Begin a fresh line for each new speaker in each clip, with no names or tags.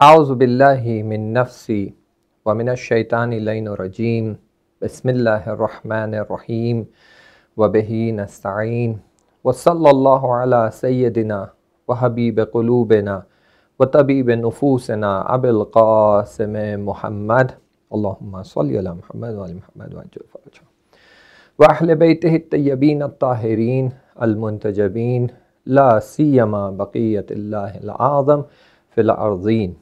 आउज़ु बिल्लाहि मिन नफ्सी व मिनश शैतानिर रजीम बिस्मिल्लाहिर रहमानिर रहीम व बिही नस्तईन व सल्लल्लाहु अला सय्यदिना व हबीब क़ुलूबिना व तबीब नुफूसिना अबिल क़ासिम मुहम्मद अल्लाहुम्मा सल्लि अला मुहम्मद व आलि मुहम्मद व अज्जिल फ़रजहु व अहले बैतिहि तय्यबीन अत्ताहिरीन अल-मुंतजबीन ला सियमा बक़ियतिल्लाहिल आज़म फ़िल अर्ज़ीन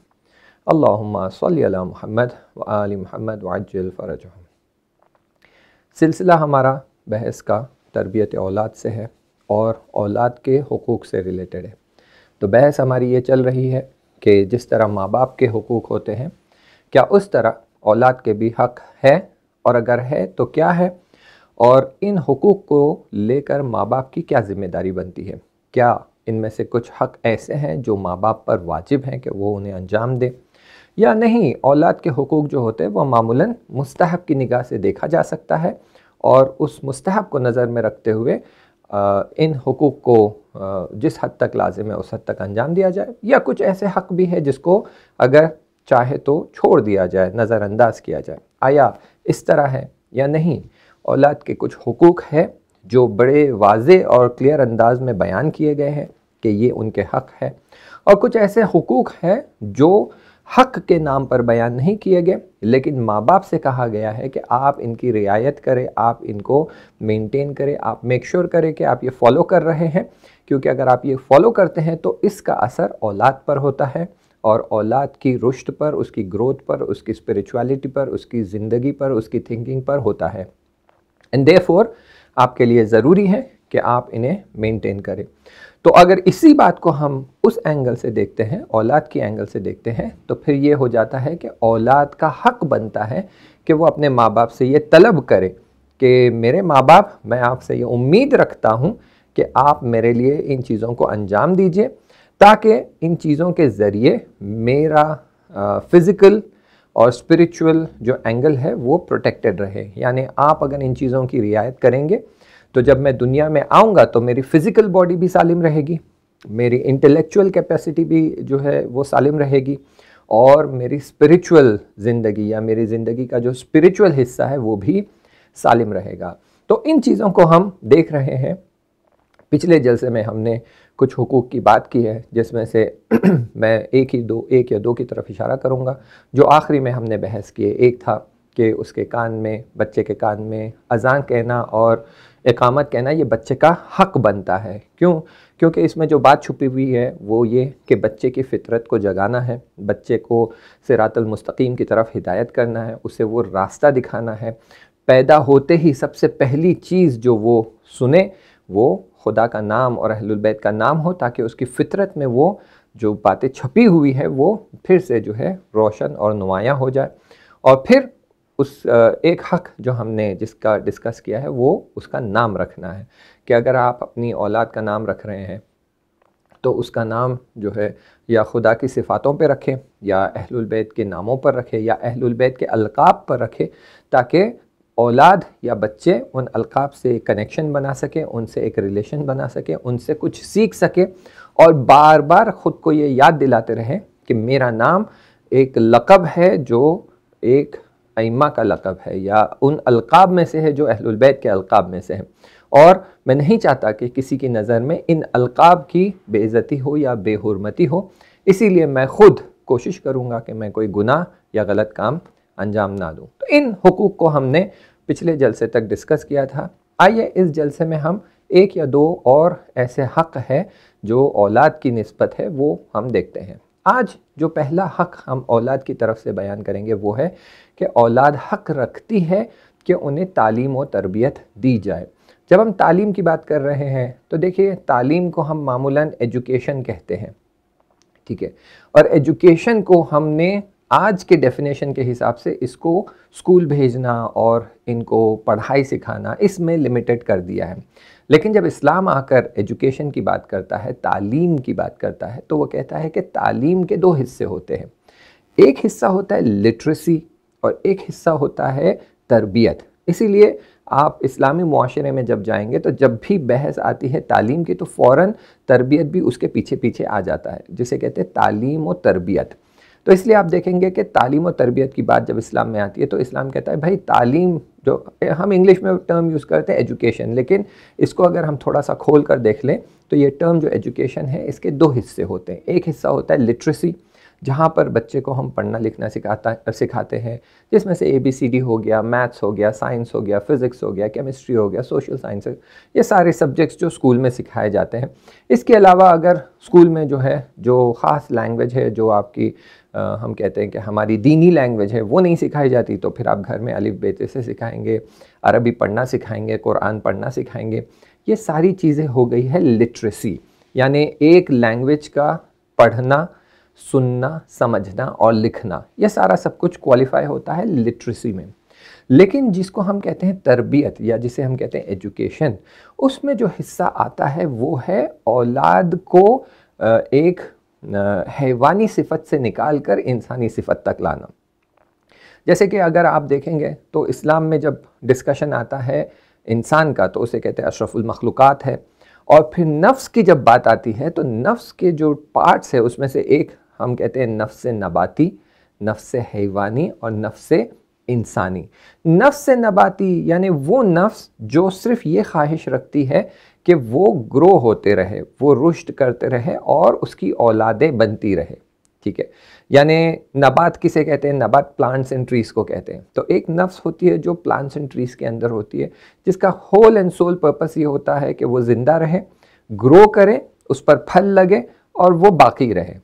अल्लाहुम्मा सल्लि अला मुहम्मद व आलि मुहम्मद व अज्जिल फ़रजहु। सिलसिला हमारा बहस का तरबियत औलाद से है और औलाद के हुकूक़ से रिलेटेड है। तो बहस हमारी ये चल रही है कि जिस तरह माँ बाप के हुकूक़ होते हैं, क्या उस तरह औलाद के भी हक़ है, और अगर है तो क्या है, और इन हुकूक़ को लेकर माँ बाप की क्या ज़िम्मेदारी बनती है। क्या इनमें से कुछ हक़ ऐसे हैं जो माँ बाप पर वाजिब हैं कि वो उन्हें अंजाम दें, या नहीं। औलाद के हुकूक़ जो होते हैं वो मामूलन मुस्तहब की निगाह से देखा जा सकता है और उस मुस्तहब को नज़र में रखते हुए इन हुकूक़ को जिस हद तक लाजिम है उस हद तक अंजाम दिया जाए, या कुछ ऐसे हक़ भी है जिसको अगर चाहे तो छोड़ दिया जाए, नज़रअंदाज किया जाए। आया इस तरह है या नहीं। औलाद के कुछ हुकूक़ है जो बड़े वाज़े और क्लियर अंदाज में बयान किए गए हैं कि ये उनके हक़ है, और कुछ ऐसे हुकूक़ है जो हक़ के नाम पर बयान नहीं किए गए, लेकिन माँ बाप से कहा गया है कि आप इनकी रियायत करें, आप इनको मेंटेन करें, आप मेक श्योर करें कि आप ये फॉलो कर रहे हैं, क्योंकि अगर आप ये फॉलो करते हैं तो इसका असर औलाद पर होता है और औलाद की रुश्द पर, उसकी ग्रोथ पर, उसकी स्पिरिचुअलिटी पर, उसकी ज़िंदगी पर, उसकी थिंकिंग पर होता है। एंड देयरफॉर आपके लिए ज़रूरी है कि आप इन्हें मेंटेन करें। तो अगर इसी बात को हम उस एंगल से देखते हैं, औलाद की एंगल से देखते हैं, तो फिर ये हो जाता है कि औलाद का हक़ बनता है कि वो अपने माँ बाप से ये तलब करे कि मेरे माँ बाप, मैं आपसे ये उम्मीद रखता हूँ कि आप मेरे लिए इन चीज़ों को अंजाम दीजिए, ताकि इन चीज़ों के ज़रिए मेरा फ़िज़िकल और स्पिरिचुअल जो एंगल है वो प्रोटेक्टेड रहे। यानी आप अगर इन चीज़ों की रियायत करेंगे तो जब मैं दुनिया में आऊँगा तो मेरी फ़िज़िकल बॉडी भी सालिम रहेगी, मेरी इंटेलेक्चुअल कैपेसिटी भी जो है वो सालिम रहेगी, और मेरी स्पिरिचुअल ज़िंदगी या मेरी ज़िंदगी का जो स्पिरिचुअल हिस्सा है वो भी सालिम रहेगा। तो इन चीज़ों को हम देख रहे हैं। पिछले जलसे में हमने कुछ हुकूक़ की बात की है, जिसमें से मैं एक या दो की तरफ इशारा करूँगा। जो आखिरी में हमने बहस किए, एक था कि उसके कान में, बच्चे के कान में अज़ान कहना और इकामत कहना ये बच्चे का हक़ बनता है। क्यों? क्योंकि इसमें जो बात छुपी हुई है वो ये कि बच्चे की फ़ितरत को जगाना है, बच्चे को सिरातुल मुस्तकीम की तरफ हिदायत करना है, उसे वो रास्ता दिखाना है। पैदा होते ही सबसे पहली चीज़ जो वो सुने वो खुदा का नाम और अहलुल बैत का नाम हो, ताकि उसकी फ़ितरत में वो जो बातें छपी हुई है वो फिर से जो है रोशन और नुमायाँ हो जाए। और फिर उस एक हक़ जो हमने जिसका डिस्कस किया है वो उसका नाम रखना है, कि अगर आप अपनी औलाद का नाम रख रहे हैं तो उसका नाम जो है या खुदा की सिफ़ातों पे रखें, या अहलुल बैत के नामों पर रखें, या अहलुल बैत के अलक़ाब पर रखें, ताकि औलाद या बच्चे उन अलक़ाब से एक कनेक्शन बना सकें, उनसे एक रिलेशन बना सकें, उनसे कुछ सीख सकें, और बार बार ख़ुद को ये याद दिलाते रहें कि मेरा नाम एक लक़ब है जो एक अइम्मा का लक़ब है, या उन अलक़ाब में से है जो अहलुल बैत के अलक़ाब में से है। और मैं नहीं चाहता कि किसी की नज़र में इन अलक़ाब की बेइज़्ज़ती हो या बेहुरमती हो, इसीलिए मैं ख़ुद कोशिश करूँगा कि मैं कोई गुनाह या गलत काम अंजाम ना दूँ। तो इन हुकूक़ को हमने पिछले जलसे तक डिस्कस किया था। आइए इस जलसे में हम एक या दो और ऐसे हक़ है जो औलाद की निस्बत है वो हम देखते हैं। आज जो पहला हक़ हम औलाद की तरफ से बयान करेंगे वो है कि औलाद हक़ रखती है कि उन्हें तालीम और तरबियत दी जाए। जब हम तालीम की बात कर रहे हैं तो देखिए, तालीम को हम मामूलन एजुकेशन कहते हैं, ठीक है, और एजुकेशन को हमने आज के डेफिनेशन के हिसाब से इसको स्कूल भेजना और इनको पढ़ाई सिखाना इसमें लिमिटेड कर दिया है। लेकिन जब इस्लाम आकर एजुकेशन की बात करता है, तालीम की बात करता है, तो वो कहता है कि तालीम के दो हिस्से होते हैं। एक हिस्सा होता है लिटरेसी और एक हिस्सा होता है तरबियत। इसीलिए आप इस्लामी मुआशरे में जब जाएंगे तो जब भी बहस आती है तालीम की, तो फ़ौरन तरबियत भी उसके पीछे पीछे आ जाता है, जिसे कहते हैं तालीम और तरबियत। तो इसलिए आप देखेंगे कि तालीम और तरबियत की बात जब इस्लाम में आती है तो इस्लाम कहता है भाई तालीम, जो हम इंग्लिश में टर्म यूज़ करते हैं एजुकेशन, लेकिन इसको अगर हम थोड़ा सा खोल कर देख लें तो ये टर्म जो एजुकेशन है इसके दो हिस्से होते हैं। एक हिस्सा होता है लिटरेसी, जहाँ पर बच्चे को हम पढ़ना लिखना सिखाते हैं, जिसमें से ABCD हो गया, मैथ्स हो गया, साइंस हो गया, फिज़िक्स हो गया, केमिस्ट्री हो गया, सोशल साइंसेस, ये सारे सब्जेक्ट्स जो स्कूल में सिखाए जाते हैं। इसके अलावा अगर स्कूल में जो है जो ख़ास लैंग्वेज है, जो आपकी हम कहते हैं कि हमारी दीनी लैंग्वेज है, वो नहीं सिखाई जाती, तो फिर आप घर में अलिफ बेते से सिखाएंगे, अरबी पढ़ना सिखाएंगे, कुरान पढ़ना सिखाएंगे। ये सारी चीज़ें हो गई है लिटरेसी, यानी एक लैंग्वेज का पढ़ना, सुनना, समझना और लिखना, ये सारा सब कुछ क्वालिफाई होता है लिटरेसी में। लेकिन जिसको हम कहते हैं तरबियत या जिसे हम कहते हैं एजुकेशन, उसमें जो हिस्सा आता है वो है औलाद को एक हैवानी सिफत से निकाल कर इंसानी सिफत तक लाना। जैसे कि अगर आप देखेंगे तो इस्लाम में जब डिस्कशन आता है इंसान का तो उसे कहते हैं अशरफुल मखलूक़ात है, और फिर नफ्स की जब बात आती है तो नफ्स के जो पार्ट्स है उसमें से एक हम कहते हैं नफ्स नबाती, नफ्स हैवानी और नफ्स इंसानी। नफ्स नबाती यानी वो नफ्स जो सिर्फ ये ख्वाहिश रखती है कि वो ग्रो होते रहे, वो रुश्द करते रहे और उसकी औलादें बनती रहे, ठीक है। यानी नबात किसे कहते हैं? नबात प्लांट्स एंड ट्रीज़ को कहते हैं। तो एक नफ्स होती है जो प्लांट्स एंड ट्रीज़ के अंदर होती है, जिसका होल एंड सोल पर्पस ये होता है कि वो ज़िंदा रहे, ग्रो करे, उस पर फल लगे और वो बाकी रहे।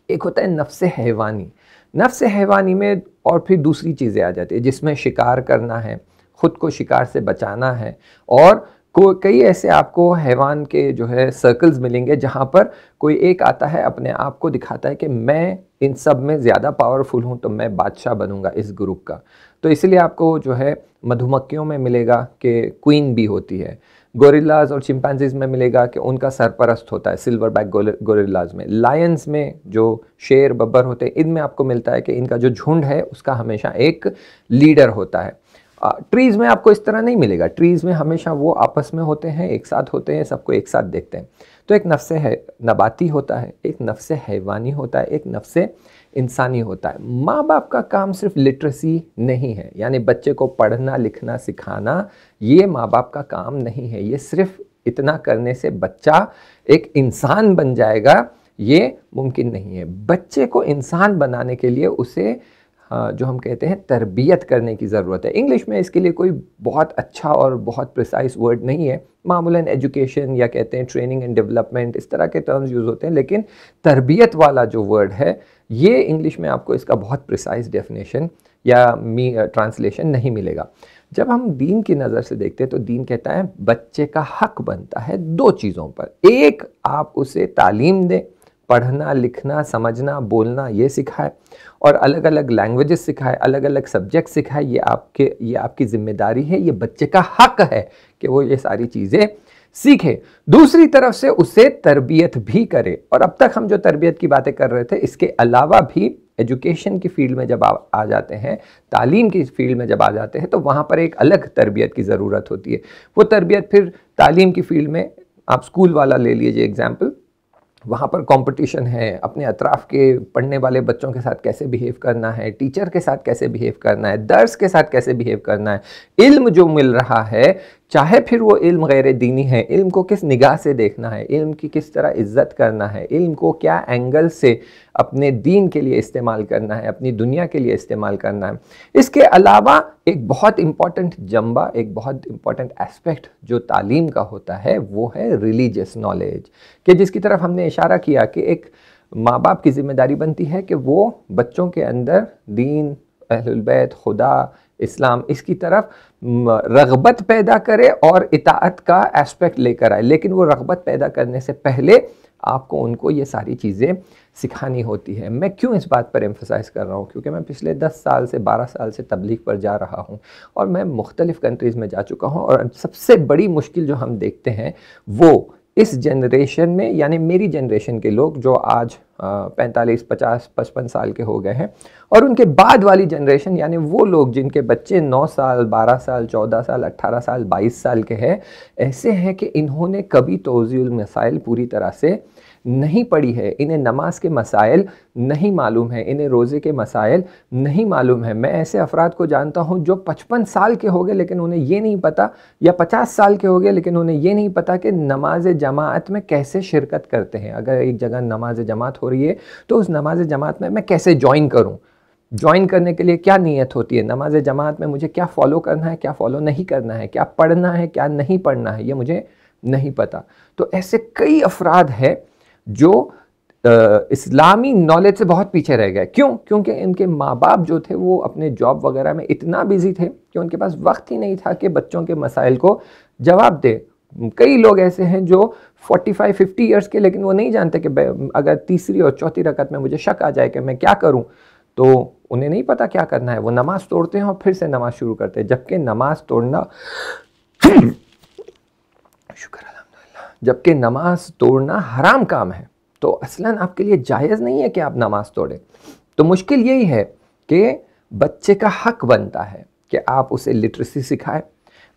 एक होता है नफ्स हैवानी। नफ्स हैवानी में और फिर दूसरी चीज़ें आ जाती है, जिसमें शिकार करना है, ख़ुद को शिकार से बचाना है, और कई ऐसे आपको हैवान के जो है सर्कल्स मिलेंगे जहाँ पर कोई एक आता है, अपने आप को दिखाता है कि मैं इन सब में ज़्यादा पावरफुल हूँ, तो मैं बादशाह बनूंगा इस ग्रुप का। तो इसलिए आपको जो है मधुमक्खियों में मिलेगा कि क्वीन बी होती है, गोरिल्लाज और चिंपैंजीज में मिलेगा कि उनका सरपरस्त होता है, सिल्वर बैक गोरिल्लाज में, लायंस में जो शेर बब्बर होते हैं, इनमें आपको मिलता है कि इनका जो झुंड है उसका हमेशा एक लीडर होता है। ट्रीज़ में आपको इस तरह नहीं मिलेगा, ट्रीज़ में हमेशा वो आपस में होते हैं, एक साथ होते हैं, सबको एक साथ देखते हैं। तो एक नफ्स है नबाती होता है, एक नफ्स हैवानी होता है, एक नफ्स इंसानी होता है। माँ बाप का काम सिर्फ लिटरेसी नहीं है, यानी बच्चे को पढ़ना लिखना सिखाना, ये माँ बाप का काम नहीं है। ये सिर्फ इतना करने से बच्चा एक इंसान बन जाएगा, ये मुमकिन नहीं है। बच्चे को इंसान बनाने के लिए उसे जो हम कहते हैं तरबियत करने की ज़रूरत है। इंग्लिश में इसके लिए कोई बहुत अच्छा और बहुत प्रिसाइज वर्ड नहीं है, मामूलन एजुकेशन या कहते हैं ट्रेनिंग एंड डेवलपमेंट, इस तरह के टर्म्स यूज़ होते हैं, लेकिन तरबियत वाला जो वर्ड है ये इंग्लिश में आपको इसका बहुत प्रिसाइज डेफिनेशन या ट्रांसलेशन नहीं मिलेगा। जब हम दीन की नज़र से देखते हैं तो दीन कहता है बच्चे का हक बनता है दो चीज़ों पर। एक, आप उसे तालीम दें, पढ़ना लिखना समझना बोलना ये सिखाए, और अलग अलग लैंग्वेजेस सिखाए, अलग अलग सब्जेक्ट सिखाए, ये आपकी जिम्मेदारी है, ये बच्चे का हक है कि वो ये सारी चीज़ें सीखे। दूसरी तरफ से उसे तरबियत भी करे, और अब तक हम जो तरबियत की बातें कर रहे थे, इसके अलावा भी एजुकेशन की फील्ड में जब आप आ जाते हैं, तालीम की फील्ड में जब आ जाते हैं, तो वहाँ पर एक अलग तरबियत की ज़रूरत होती है। वो तरबियत फिर तालीम की फील्ड में, आप स्कूल वाला ले लीजिए एग्जाम्पल, वहाँ पर कंपटीशन है, अपने अतराफ़ के पढ़ने वाले बच्चों के साथ कैसे बिहेव करना है, टीचर के साथ कैसे बिहेव करना है, दर्स के साथ कैसे बिहेव करना है, इल्म जो मिल रहा है, चाहे फिर वो इल्म गैर दीनी है, इल्म को किस निगाह से देखना है, इल्म की किस तरह इज्जत करना है, इल्म को क्या एंगल से अपने दीन के लिए इस्तेमाल करना है, अपनी दुनिया के लिए इस्तेमाल करना है। इसके अलावा एक बहुत इम्पॉर्टेंट जंबा, एक बहुत इम्पॉर्टेंट एस्पेक्ट जो तालीम का होता है वो है रिलीजियस नॉलेज, कि जिसकी तरफ हमने इशारा किया कि एक माँ बाप की जिम्मेदारी बनती है कि वो बच्चों के अंदर दीन, अहलुल बैत, खुदा, इस्लाम, इसकी तरफ रग़बत पैदा करे और इताअत का एस्पेक्ट लेकर आए। लेकिन वो रग़बत पैदा करने से पहले आपको उनको ये सारी चीज़ें सिखानी होती है। मैं क्यों इस बात पर एम्फसाइज़ कर रहा हूँ? क्योंकि मैं पिछले 10 साल से 12 साल से तबलीग पर जा रहा हूँ, और मैं मुख्तलिफ़ कंट्रीज़ में जा चुका हूँ, और सबसे बड़ी मुश्किल जो हम देखते हैं वो इस जनरेशन में, यानी मेरी जनरेशन के लोग जो आज 45, 50, 55 साल के हो गए हैं, और उनके बाद वाली जनरेशन, यानी वो लोग जिनके बच्चे 9 साल, 12 साल, 14 साल, 18 साल, 22 साल के हैं, ऐसे हैं कि इन्होंने कभी तौज़ीउल मसाइल पूरी तरह से नहीं पढ़ी है, इन्हें नमाज के मसाइल नहीं मालूम है, इन्हें रोज़े के मसाइल नहीं मालूम है। मैं ऐसे अफराद को जानता हूँ जो 55 साल के हो गए लेकिन उन्हें ये नहीं पता, या 50 साल के हो गए लेकिन उन्हें ये नहीं पता कि नमाज जमात में कैसे शिरकत करते हैं। अगर एक जगह नमाज जमात हो रही है तो उस नमाज जमात में मैं कैसे ज्वाइन करूँ, ज्वाइन करने के लिए क्या नीयत होती है, नमाज जमात में मुझे क्या फ़ॉलो करना है, क्या फ़ॉलो नहीं करना है, क्या पढ़ना है, क्या नहीं पढ़ना है, ये मुझे नहीं पता। तो ऐसे कई अफराद हैं जो इस्लामी नॉलेज से बहुत पीछे रह गए। क्यों? क्योंकि इनके माँ बाप जो थे वो अपने जॉब वगैरह में इतना बिजी थे कि उनके पास वक्त ही नहीं था कि बच्चों के मसाइल को जवाब दे। कई लोग ऐसे हैं जो 45-50 ईयर्स के, लेकिन वो नहीं जानते कि अगर तीसरी और चौथी रकत में मुझे शक आ जाए कि मैं क्या करूं, तो उन्हें नहीं पता क्या करना है। वो नमाज तोड़ते हैं और फिर से नमाज शुरू करते हैं, जबकि नमाज तोड़ना शुक्र अल्हम्दुलिल्लाह, जबकि नमाज तोड़ना हराम काम है। तो असलन आपके लिए जायज़ नहीं है कि आप नमाज तोड़ें। तो मुश्किल यही है कि बच्चे का हक बनता है कि आप उसे लिटरेसी सिखाएं,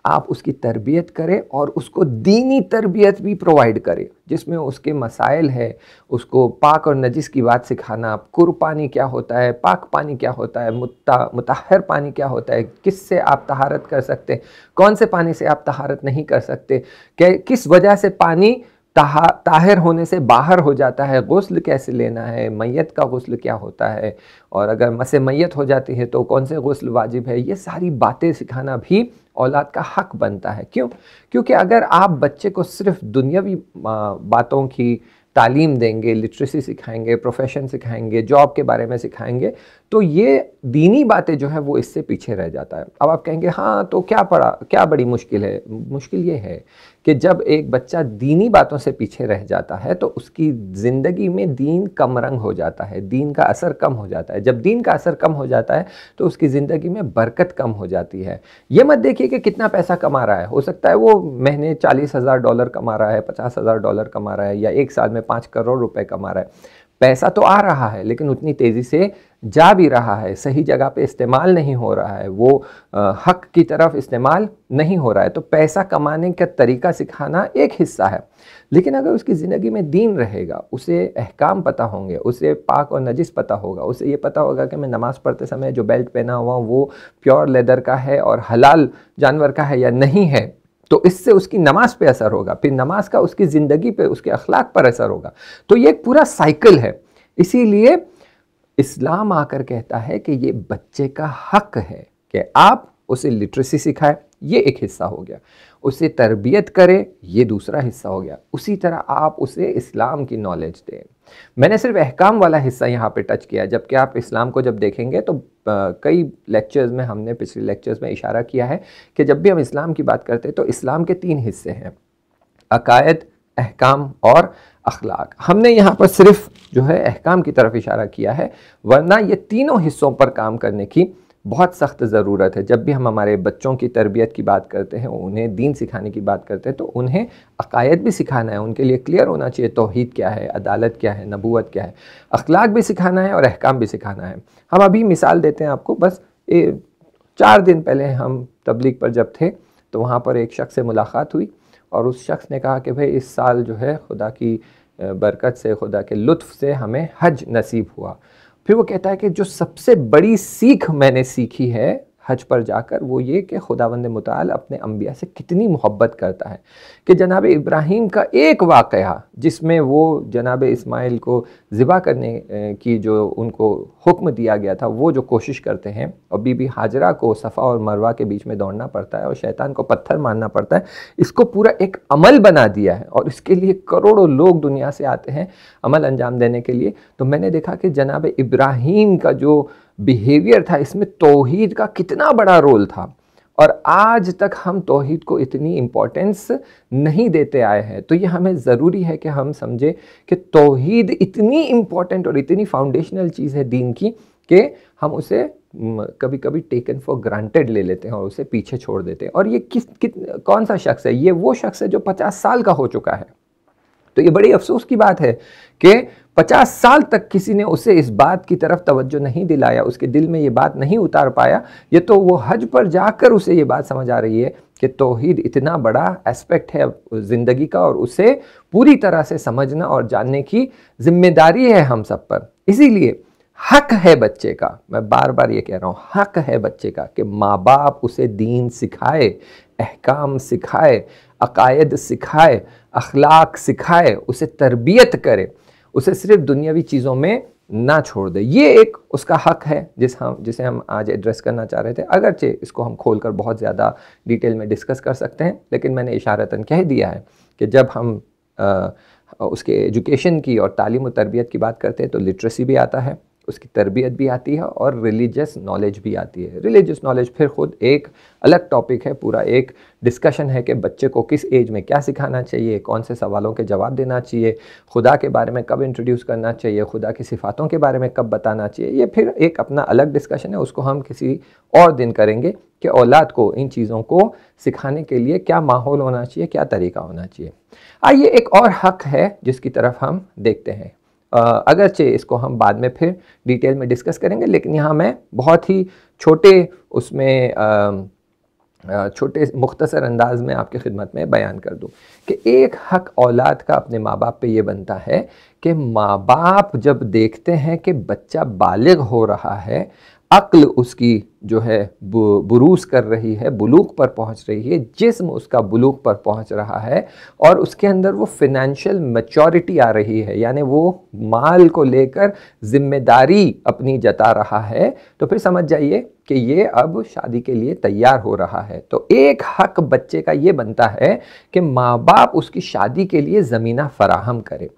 आप उसकी तरबियत करें और उसको दीनी तरबियत भी प्रोवाइड करें, जिसमें उसके मसाइल है, उसको पाक और नजिस की बात सिखाना, कुर पानी क्या होता है, पाक पानी क्या होता है, मुताहर पानी क्या होता है, किससे आप तहारत कर सकते हैं, कौन से पानी से आप तहारत नहीं कर सकते, किस वजह से पानी ताहिर होने से बाहर हो जाता है, गुस्ल कैसे लेना है, मैयत का गुस्ल क्या होता है, और अगर मसे मैयत हो जाती है तो कौन से गुस्ल वाजिब है। ये सारी बातें सिखाना भी औलाद का हक बनता है। क्यों? क्योंकि अगर आप बच्चे को सिर्फ दुनियावी बातों की तालीम देंगे, लिटरेसी सिखाएंगे, प्रोफेशन सिखाएंगे, जॉब के बारे में सिखाएंगे, तो ये दीनी बातें जो है वो इससे पीछे रह जाता है। अब आप कहेंगे हाँ तो क्या पड़ा, क्या बड़ी मुश्किल है। मुश्किल ये है कि जब एक बच्चा दीनी बातों से पीछे रह जाता है तो उसकी ज़िंदगी में दीन कम रंग हो जाता है, दीन का असर कम हो जाता है। जब दीन का असर कम हो जाता है तो उसकी ज़िंदगी में बरकत कम हो जाती है। ये मत देखिए कि कितना पैसा कमा रहा है, हो सकता है वो महीने $40,000 कमा रहा है, $50,000 कमा रहा है, या एक साल में 5 करोड़ रुपए कमा रहा है। पैसा तो आ रहा है लेकिन उतनी तेज़ी से जा भी रहा है, सही जगह पे इस्तेमाल नहीं हो रहा है, वो हक की तरफ इस्तेमाल नहीं हो रहा है। तो पैसा कमाने का तरीका सिखाना एक हिस्सा है, लेकिन अगर उसकी ज़िंदगी में दीन रहेगा, उसे अहकाम पता होंगे, उसे पाक और नजिस पता होगा, उसे ये पता होगा कि मैं नमाज़ पढ़ते समय जो बेल्ट पहना हुआ हूँ वो प्योर लेदर का है और हलाल जानवर का है या नहीं है, तो इससे उसकी नमाज पे असर होगा, फिर नमाज का उसकी ज़िंदगी पे, उसके अखलाक पर असर होगा। तो ये एक पूरा साइकिल है। इसीलिए इस्लाम आकर कहता है कि ये बच्चे का हक है कि आप उसे लिटरेसी सिखाएं, ये एक हिस्सा हो गया, उसे तरबियत करें, ये दूसरा हिस्सा हो गया। उसी तरह आप उसे इस्लाम की नॉलेज दें। मैंने सिर्फ अहकाम वाला हिस्सा यहाँ पे टच किया, जबकि आप इस्लाम को जब देखेंगे तो कई लेक्चर्स में, हमने पिछले लेक्चर्स में इशारा किया है कि जब भी हम इस्लाम की बात करते हैं तो इस्लाम के 3 हिस्से हैं, अकायद, अहकाम और अखलाक। हमने यहाँ पर सिर्फ जो है अहकाम की तरफ इशारा किया है, वरना ये तीनों हिस्सों पर काम करने की बहुत सख्त ज़रूरत है। जब भी हम हमारे बच्चों की तरबियत की बात करते हैं, उन्हें दीन सिखाने की बात करते हैं, तो उन्हें अकायद भी सिखाना है, उनके लिए क्लियर होना चाहिए तौहीद क्या है, अदालत क्या है, नबूवत क्या है, अखलाक भी सिखाना है और अहकाम भी सिखाना है। हम अभी मिसाल देते हैं आपको, बस 4 दिन पहले हम तबलीग पर जब थे तो वहाँ पर एक शख्स से मुलाकात हुई और उस शख्स ने कहा कि भाई इस साल जो है खुदा की बरकत से, खुदा के लुत्फ़ से हमें हज नसीब हुआ। फिर वो कहता है कि जो सबसे बड़ी सीख मैंने सीखी है हज पर जाकर वो ये कि खुदावंद मुताल अपने अंबिया से कितनी मोहब्बत करता है, कि जनाब इब्राहीम का एक वाक़या जिसमें वो जनाब इस्माइल को ज़िबा करने की जो उनको हुक्म दिया गया था, वो जो कोशिश करते हैं, और बीबी हाजरा को सफ़ा और मरवा के बीच में दौड़ना पड़ता है और शैतान को पत्थर मारना पड़ता है, इसको पूरा एक अमल बना दिया है और इसके लिए करोड़ों लोग दुनिया से आते हैं अमल अंजाम देने के लिए। तो मैंने देखा कि जनाब इब्राहीम का जो बिहेवियर था, इसमें तौहीद का कितना बड़ा रोल था, और आज तक हम तौहीद को इतनी इम्पोर्टेंस नहीं देते आए हैं। तो ये हमें ज़रूरी है कि हम समझें कि तौहीद इतनी इम्पोर्टेंट और इतनी फाउंडेशनल चीज़ है दीन की कि हम उसे कभी कभी टेकन फॉर ग्रांटेड ले लेते हैं और उसे पीछे छोड़ देते हैं। और ये कौन सा शख्स है? ये वो शख्स है जो 50 साल का हो चुका है। तो तो ये बड़ी अफसोस की बात है कि 50 साल तक किसी ने उसे इस बात की तरफ तवज्जो नहीं दिलाया, उसके दिल में ये बात नहीं उतार पाया। ये तो वो हज पर जाकर उसे ये बात समझ आ रही है कि तौहीद इतना बड़ा एस्पेक्ट है ज़िंदगी का और उसे पूरी तरह से समझना और जानने की जिम्मेदारी है हम सब पर। इसीलिए हक है बच्चे का, मैं बार बार ये कह रहा हूँ, हक है बच्चे का कि माँ बाप उसे दीन सिखाए, अहकाम सिखाए, अकायद सिखाए, अखलाक सिखाए, उसे तरबियत करे, उसे सिर्फ दुनियावी चीज़ों में ना छोड़ दे। ये एक उसका हक है जिसे हम आज एड्रेस करना चाह रहे थे। अगरचे इसको हम खोलकर बहुत ज़्यादा डिटेल में डिस्कस कर सकते हैं, लेकिन मैंने इशारतन कह दिया है कि जब हम उसके एजुकेशन की और तालीम और तरबियत की बात करते हैं तो लिटरेसी भी आता है, उसकी तरबियत भी आती है और रिलीजियस नॉलेज भी आती है। रिलीजियस नॉलेज फिर खुद एक अलग टॉपिक है, पूरा एक डिस्कशन है कि बच्चे को किस एज में क्या सिखाना चाहिए, कौन से सवालों के जवाब देना चाहिए, खुदा के बारे में कब इंट्रोड्यूस करना चाहिए, खुदा की सिफ़ातों के बारे में कब बताना चाहिए। ये फिर एक अपना अलग डिस्कशन है, उसको हम किसी और दिन करेंगे कि औलाद को इन चीज़ों को सिखाने के लिए क्या माहौल होना चाहिए, क्या तरीका होना चाहिए। आइए एक और हक है जिसकी तरफ हम देखते हैं। अगरचे इसको हम बाद में फिर डिटेल में डिस्कस करेंगे, लेकिन यहाँ मैं बहुत ही छोटे उसमें छोटे मुख्तसर अंदाज में आपकी खिदमत में बयान कर दूँ कि एक हक औलाद का अपने माँ बाप पे ये बनता है कि माँ बाप जब देखते हैं कि बच्चा बालिग हो रहा है, अक्ल उसकी जो है बुरूज कर रही है, बुलूग पर पहुंच रही है, जिस्म उसका बुलूग पर पहुंच रहा है और उसके अंदर वो फिनेंशियल मैच्योरिटी आ रही है, यानी वो माल को लेकर जिम्मेदारी अपनी जता रहा है, तो फिर समझ जाइए कि ये अब शादी के लिए तैयार हो रहा है। तो एक हक बच्चे का ये बनता है कि माँ बाप उसकी शादी के लिए ज़मीना फराहम करे।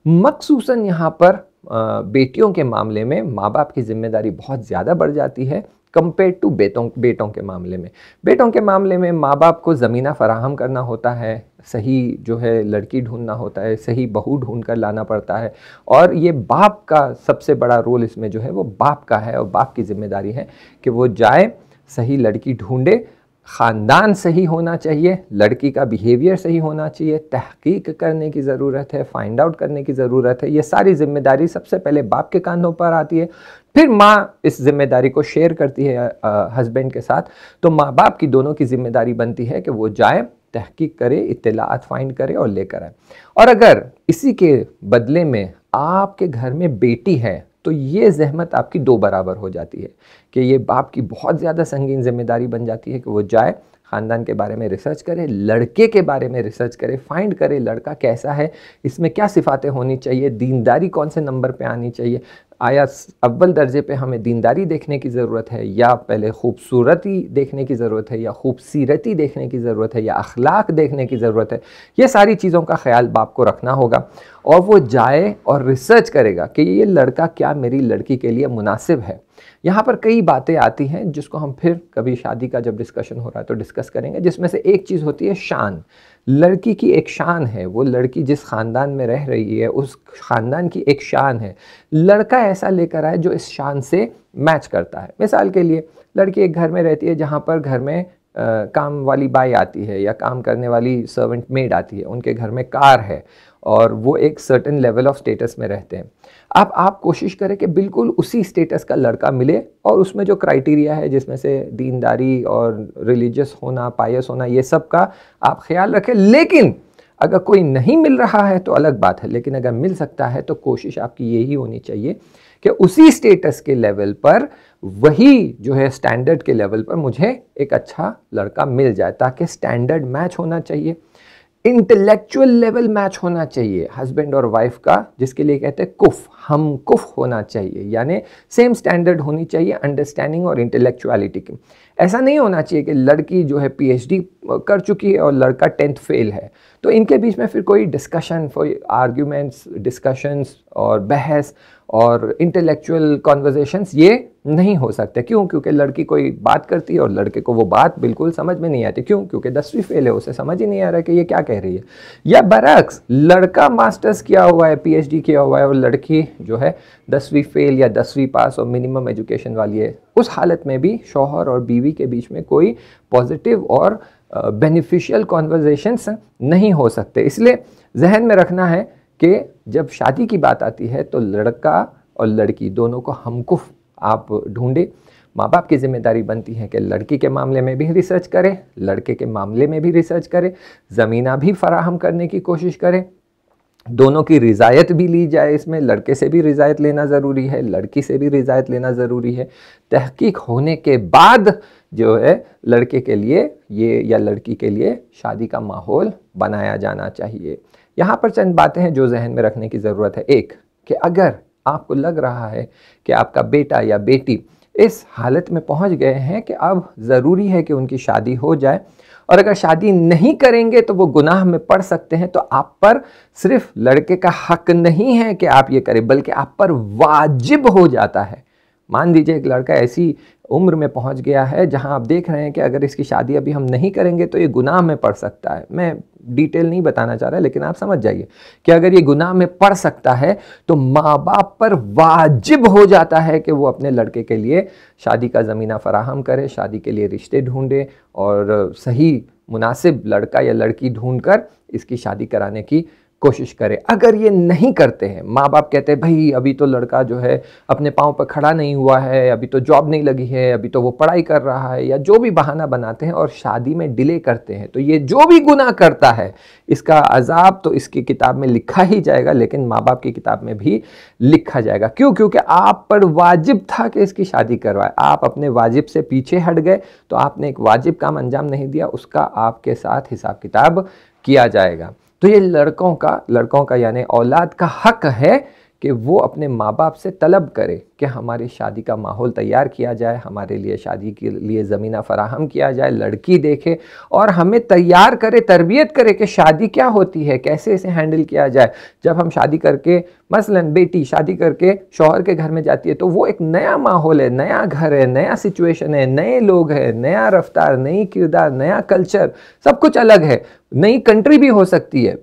मखसूसन यहाँ पर बेटियों के मामले में माँ बाप की जिम्मेदारी बहुत ज़्यादा बढ़ जाती है कंपेयर टू बेटों के मामले में। बेटों के मामले में माँ बाप को ज़मीना फराहम करना होता है, सही जो है लड़की ढूंढना होता है, सही बहू ढूंढ कर लाना पड़ता है, और ये बाप का सबसे बड़ा रोल इसमें जो है वो बाप का है और बाप की जिम्मेदारी है कि वो जाए, सही लड़की ढूंढे, ख़ानदान सही होना चाहिए, लड़की का बिहेवियर सही होना चाहिए, तहकीक करने की ज़रूरत है, फाइंड आउट करने की ज़रूरत है। ये सारी जिम्मेदारी सबसे पहले बाप के कांधों पर आती है, फिर माँ इस जिम्मेदारी को शेयर करती है हस्बैंड के साथ। तो माँ बाप की दोनों की जिम्मेदारी बनती है कि वो जाए, तहकीक करे, इत्तलात फाइंड करे और लेकर आए। और अगर इसी के बदले में आपके घर में बेटी है तो ये जहमत आपकी दो बराबर हो जाती है कि ये बाप की बहुत ज़्यादा संगीन जिम्मेदारी बन जाती है कि वो जाए, ख़ानदान के बारे में रिसर्च करे, लड़के के बारे में रिसर्च करे, फाइंड करे लड़का कैसा है, इसमें क्या सिफ़ातें होनी चाहिए, दीनदारी कौन से नंबर पे आनी चाहिए, आया अव्वल दर्जे पे हमें दीनदारी देखने की ज़रूरत है या पहले खूबसूरती देखने की ज़रूरत है या खूबसीरती देखने की ज़रूरत है या अखलाक देखने की ज़रूरत है। ये सारी चीज़ों का ख्याल बाप को रखना होगा और वो जाए और रिसर्च करेगा कि ये लड़का क्या मेरी लड़की के लिए मुनासिब है। यहाँ पर कई बातें आती हैं जिसको हम फिर कभी शादी का जब डिस्कशन हो रहा है तो डिस्कस करेंगे, जिसमें से एक चीज़ होती है शान। लड़की की एक शान है, वो लड़की जिस ख़ानदान में रह रही है उस ख़ानदान की एक शान है, लड़का ऐसा लेकर आए जो इस शान से मैच करता है। मिसाल के लिए लड़की एक घर में रहती है जहाँ पर घर में काम वाली बाई आती है या काम करने वाली सर्वेंट मेड आती है, उनके घर में कार है और वो एक सर्टेन लेवल ऑफ स्टेटस में रहते हैं। आप कोशिश करें कि बिल्कुल उसी स्टेटस का लड़का मिले और उसमें जो क्राइटेरिया है जिसमें से दीनदारी और रिलीजियस होना, पायस होना, ये सब का आप ख्याल रखें। लेकिन अगर कोई नहीं मिल रहा है तो अलग बात है, लेकिन अगर मिल सकता है तो कोशिश आपकी यही होनी चाहिए कि उसी स्टेटस के लेवल पर, वही जो है स्टैंडर्ड के लेवल पर मुझे एक अच्छा लड़का मिल जाए, ताकि स्टैंडर्ड मैच होना चाहिए, इंटेलेक्चुअल लेवल मैच होना चाहिए हस्बैंड और वाइफ का, जिसके लिए कहते हैं कुफ, हम कुफ होना चाहिए, यानी सेम स्टैंडर्ड होनी चाहिए अंडरस्टैंडिंग और इंटेलेक्चुअलिटी की। ऐसा नहीं होना चाहिए कि लड़की जो है पीएचडी कर चुकी है और लड़का 10th फेल है, तो इनके बीच में फिर कोई डिस्कशन, कोई आर्ग्यूमेंट्स, डिस्कशंस और बहस और इंटेलेक्चुअल कॉन्वर्जेशंस ये नहीं हो सकते। क्यों? क्योंकि लड़की कोई बात करती है और लड़के को वो बात बिल्कुल समझ में नहीं आती। क्यों? क्योंकि 10वीं फेल है, उसे समझ ही नहीं आ रहा है कि ये क्या कह रही है। या बरअक्स, लड़का मास्टर्स किया हुआ है, पीएचडी किया हुआ है और लड़की जो है 10वीं फेल या 10वीं पास और मिनिमम एजुकेशन वाली है। उस हालत में भी शौहर और बीवी के बीच में कोई पॉजिटिव और बेनिफिशियल कॉन्वर्जेशंस नहीं हो सकते। इसलिए जहन में रखना है कि जब शादी की बात आती है तो लड़का और लड़की दोनों को हमकुफ आप ढूंढे। माँ बाप की जिम्मेदारी बनती है कि लड़की के मामले में भी रिसर्च करें, लड़के के मामले में भी रिसर्च करें, ज़मीना भी फराहम करने की कोशिश करें, दोनों की रिजायत भी ली जाए। इसमें लड़के से भी रिजायत लेना ज़रूरी है, लड़की से भी रिजायत लेना ज़रूरी है। तहकीक होने के बाद जो है लड़के के लिए ये या लड़की के लिए शादी का माहौल बनाया जाना चाहिए। यहाँ पर चंद बातें हैं जो जहन में रखने की ज़रूरत है। एक, कि अगर आपको लग रहा है कि आपका बेटा या बेटी इस हालत में पहुँच गए हैं कि अब ज़रूरी है कि उनकी शादी हो जाए, और अगर शादी नहीं करेंगे तो वो गुनाह में पड़ सकते हैं, तो आप पर सिर्फ लड़के का हक नहीं है कि आप ये करें, बल्कि आप पर वाजिब हो जाता है। मान लीजिए एक लड़का ऐसी उम्र में पहुंच गया है जहां आप देख रहे हैं कि अगर इसकी शादी अभी हम नहीं करेंगे तो ये गुनाह में पड़ सकता है। मैं डिटेल नहीं बताना चाह रहा, लेकिन आप समझ जाइए कि अगर ये गुनाह में पड़ सकता है तो माँ बाप पर वाजिब हो जाता है कि वो अपने लड़के के लिए शादी का ज़मीना फराहम करे, शादी के लिए रिश्ते ढूंढे और सही मुनासिब लड़का या लड़की ढूंढकर इसकी शादी कराने की कोशिश करें। अगर ये नहीं करते हैं, माँ बाप कहते हैं भाई अभी तो लड़का जो है अपने पाँव पर खड़ा नहीं हुआ है, अभी तो जॉब नहीं लगी है, अभी तो वो पढ़ाई कर रहा है, या जो भी बहाना बनाते हैं और शादी में डिले करते हैं, तो ये जो भी गुनाह करता है इसका अजाब तो इसकी किताब में लिखा ही जाएगा, लेकिन माँ बाप की किताब में भी लिखा जाएगा। क्यों? क्योंकि आप पर वाजिब था कि इसकी शादी करवाए, आप अपने वाजिब से पीछे हट गए, तो आपने एक वाजिब काम अंजाम नहीं दिया, उसका आपके साथ हिसाब किताब किया जाएगा। तो ये लड़कों का यानी औलाद का हक है कि वो अपने माँ बाप से तलब करे कि हमारी शादी का माहौल तैयार किया जाए, हमारे लिए शादी के लिए ज़मीना फराहम किया जाए, लड़की देखे और हमें तैयार करे, तरबियत करे कि शादी क्या होती है, कैसे इसे हैंडल किया जाए। जब हम शादी करके, मसलन बेटी शादी करके शौहर के घर में जाती है, तो वो एक नया माहौल है, नया घर है, नया सिचुएशन है, नए लोग हैं, नया रफ्तार, नई किरदार, नया कल्चर, सब कुछ अलग है, नई कंट्री भी हो सकती है।